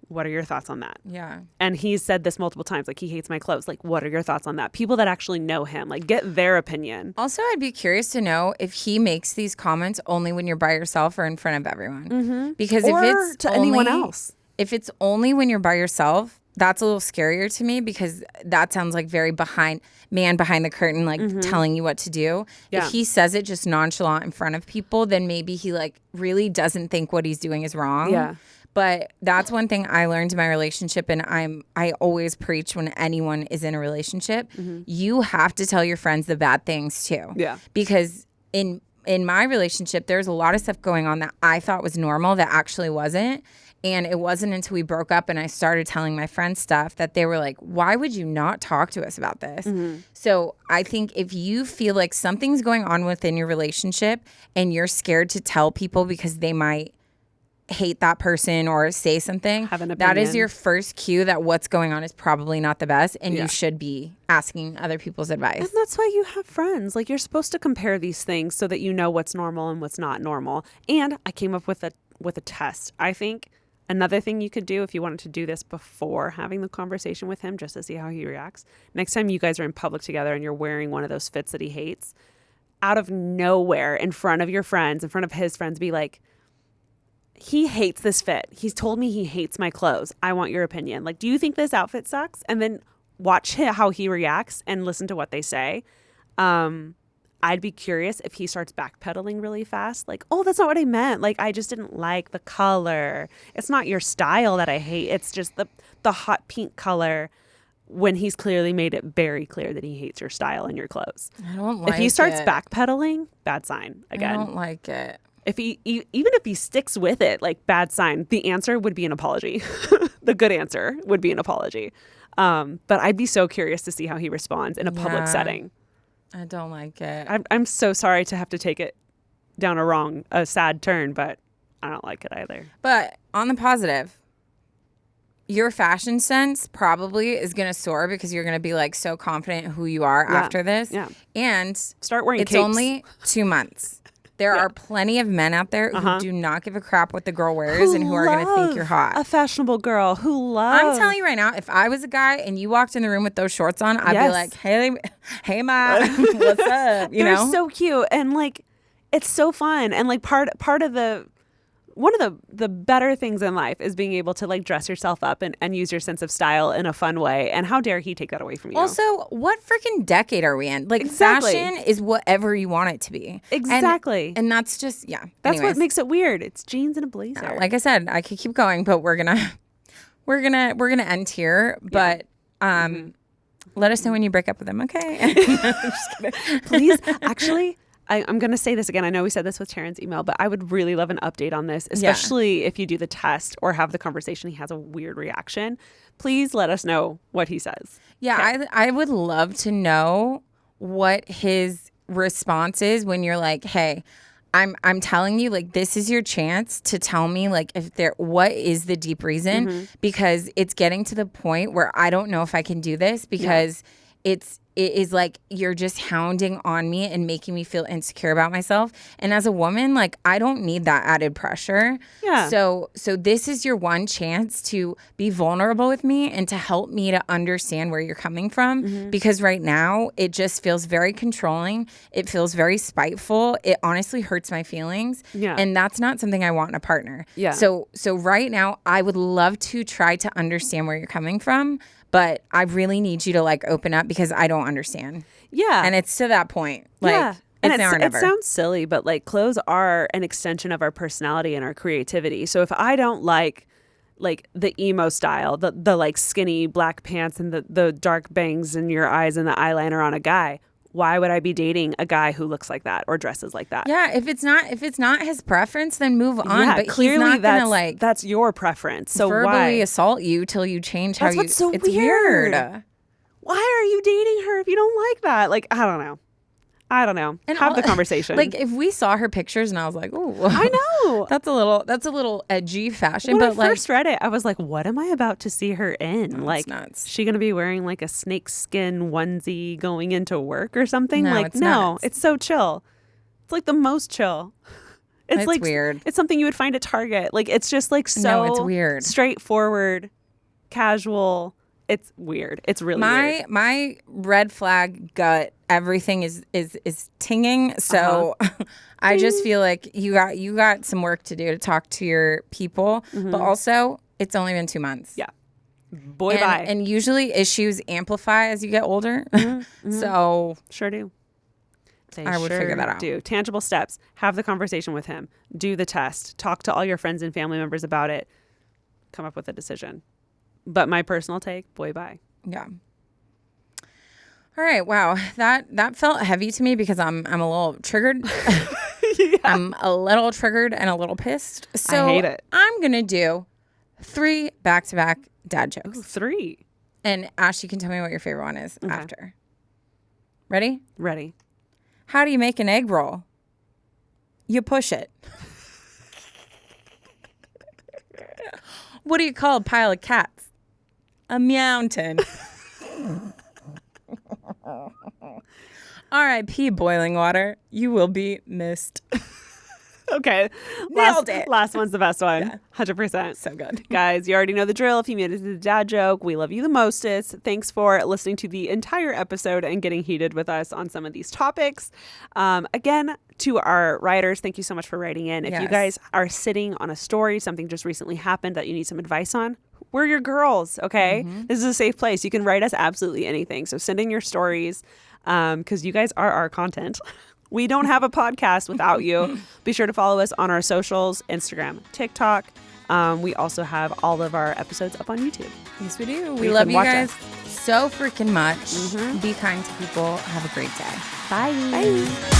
What are your thoughts on that? Yeah. And he's said this multiple times, like he hates my clothes. Like, what are your thoughts on that? People that actually know him, like get their opinion. Also, I'd be curious to know if he makes these comments only when you're by yourself or in front of everyone. Because or if it's to anyone else. If it's only when you're by yourself, that's a little scarier to me because that sounds like very behind the curtain, like telling you what to do. Yeah. If he says it just nonchalant in front of people, then maybe he like really doesn't think what he's doing is wrong. Yeah. But that's one thing I learned in my relationship, and I always preach when anyone is in a relationship, you have to tell your friends the bad things too. Yeah. Because in my relationship, there's a lot of stuff going on that I thought was normal that actually wasn't. And it wasn't until we broke up and I started telling my friends stuff that they were like, why would you not talk to us about this? So I think if you feel like something's going on within your relationship and you're scared to tell people because they might hate that person or say something, that is your first cue that what's going on is probably not the best, and you should be asking other people's advice. And that's why you have friends. Like, you're supposed to compare these things so that you know what's normal and what's not normal. And I came up with a test. I think another thing you could do if you wanted to do this before having the conversation with him, just to see how he reacts, next time you guys are in public together and you're wearing one of those fits that he hates, out of nowhere, in front of your friends, in front of his friends, be like, he hates this fit. He's told me he hates my clothes. I want your opinion. Like, do you think this outfit sucks? And then watch how he reacts and listen to what they say. I'd be curious if he starts backpedaling really fast. Like, oh, that's not what I meant. Like, I just didn't like the color. It's not your style that I hate. It's just the hot pink color, when he's clearly made it very clear that he hates your style and your clothes. I don't like it. If he starts backpedaling, bad sign again. I don't like it. If even if he sticks with it, like, bad sign, the answer would be an apology. The good answer would be an apology. But I'd be so curious to see how he responds in a public setting. I don't like it. I'm so sorry to have to take it down a sad turn, but I don't like it either. But on the positive, your fashion sense probably is going to soar because you're going to be like so confident in who you are after this. Yeah. And start wearing capes. It's only 2 months. There are plenty of men out there who do not give a crap what the girl wears and who are going to think you're hot. A fashionable girl who loves. I'm telling you right now, if I was a guy and you walked in the room with those shorts on, I'd be like, hey, ma, what's up? They're so cute. And like, it's so fun. And like part of the one of the better things in life is being able to like dress yourself up and use your sense of style in a fun way. And how dare he take that away from you? Also, what freaking decade are we in? Like, Exactly. fashion is whatever you want it to be. Exactly. And that's just, yeah. That's Anyways. what makes it weird. It's jeans and a blazer. Like I said, I could keep going, but we're gonna end here. But let us know when you break up with him, okay? Just kidding. Please, actually, I'm going to say this again. I know we said this with Taryne's email, but I would really love an update on this, especially if you do the test or have the conversation. He has a weird reaction. Please let us know what he says. Yeah, Okay. I would love to know what his response is when you're like, hey, I'm telling you, like, this is your chance to tell me, like, what is the deep reason? Because it's getting to the point where I don't know if I can do this because it is like you're just hounding on me and making me feel insecure about myself. And as a woman, like, I don't need that added pressure. Yeah. So this is your one chance to be vulnerable with me and to help me to understand where you're coming from. Because right now it just feels very controlling. It feels very spiteful. It honestly hurts my feelings. Yeah. And that's not something I want in a partner. Yeah. So right now I would love to try to understand where you're coming from. But I really need you to like open up because I don't understand. Yeah. And it's to that point. Like, it's now or never. It sounds silly, but like clothes are an extension of our personality and our creativity. So if I don't like the emo style, the like skinny black pants and the dark bangs in your eyes and the eyeliner on a guy, why would I be dating a guy who looks like that or dresses like that? Yeah, if it's not his preference, then move on. Yeah, but clearly he's not gonna like that's your preference. So verbally why assault you till you change how That's you. what's so it's weird. weird. Why are you dating her if you don't like that? Like, I don't know. And Have the conversation. Like if we saw her pictures and I was like, "Ooh, I know that's a little edgy fashion." When but I first read it, I was like, "What am I about to see her in? No, like, it's nuts. is she gonna be wearing like a snakeskin onesie going into work or something?" No, like, it's no, nuts. it's so chill. It's like the most chill. It's like weird. It's something you would find at Target. Like, it's just like so. No, it's weird. Straightforward, casual. It's weird. It's really weird. My red flag gut, everything is tinging. So I just feel like you got some work to do to talk to your people. But also, it's only been 2 months. Yeah. Boy, bye. And usually issues amplify as you get older. So Sure do. I would figure that out. Do tangible steps. Have the conversation with him. Do the test. Talk to all your friends and family members about it. Come up with a decision. But my personal take, boy, bye. Yeah. All right. Wow. That felt heavy to me because I'm a little triggered. I'm a little triggered and a little pissed. So I hate it. I'm gonna do 3 back-to-back dad jokes. Ooh, 3. And Ash, you can tell me what your favorite one is after. Ready? Ready. How do you make an egg roll? You push it. What do you call a pile of cats? A mountain. R.I.P. boiling water. You will be missed. Okay. Nailed it. Last one's the best one. 100%. So good. Guys, you already know the drill. If you made it to the dad joke, we love you the mostest. Thanks for listening to the entire episode and getting heated with us on some of these topics. Again, to our writers, thank you so much for writing in. If you guys are sitting on a story, something just recently happened that you need some advice on, we're your girls, okay? This is a safe place. You can write us absolutely anything. So send in your stories because you guys are our content. We don't have a podcast without you. Be sure to follow us on our socials, Instagram, TikTok. We also have all of our episodes up on YouTube. Yes, we do. We love you guys so freaking much. Be kind to people. Have a great day. Bye. Bye.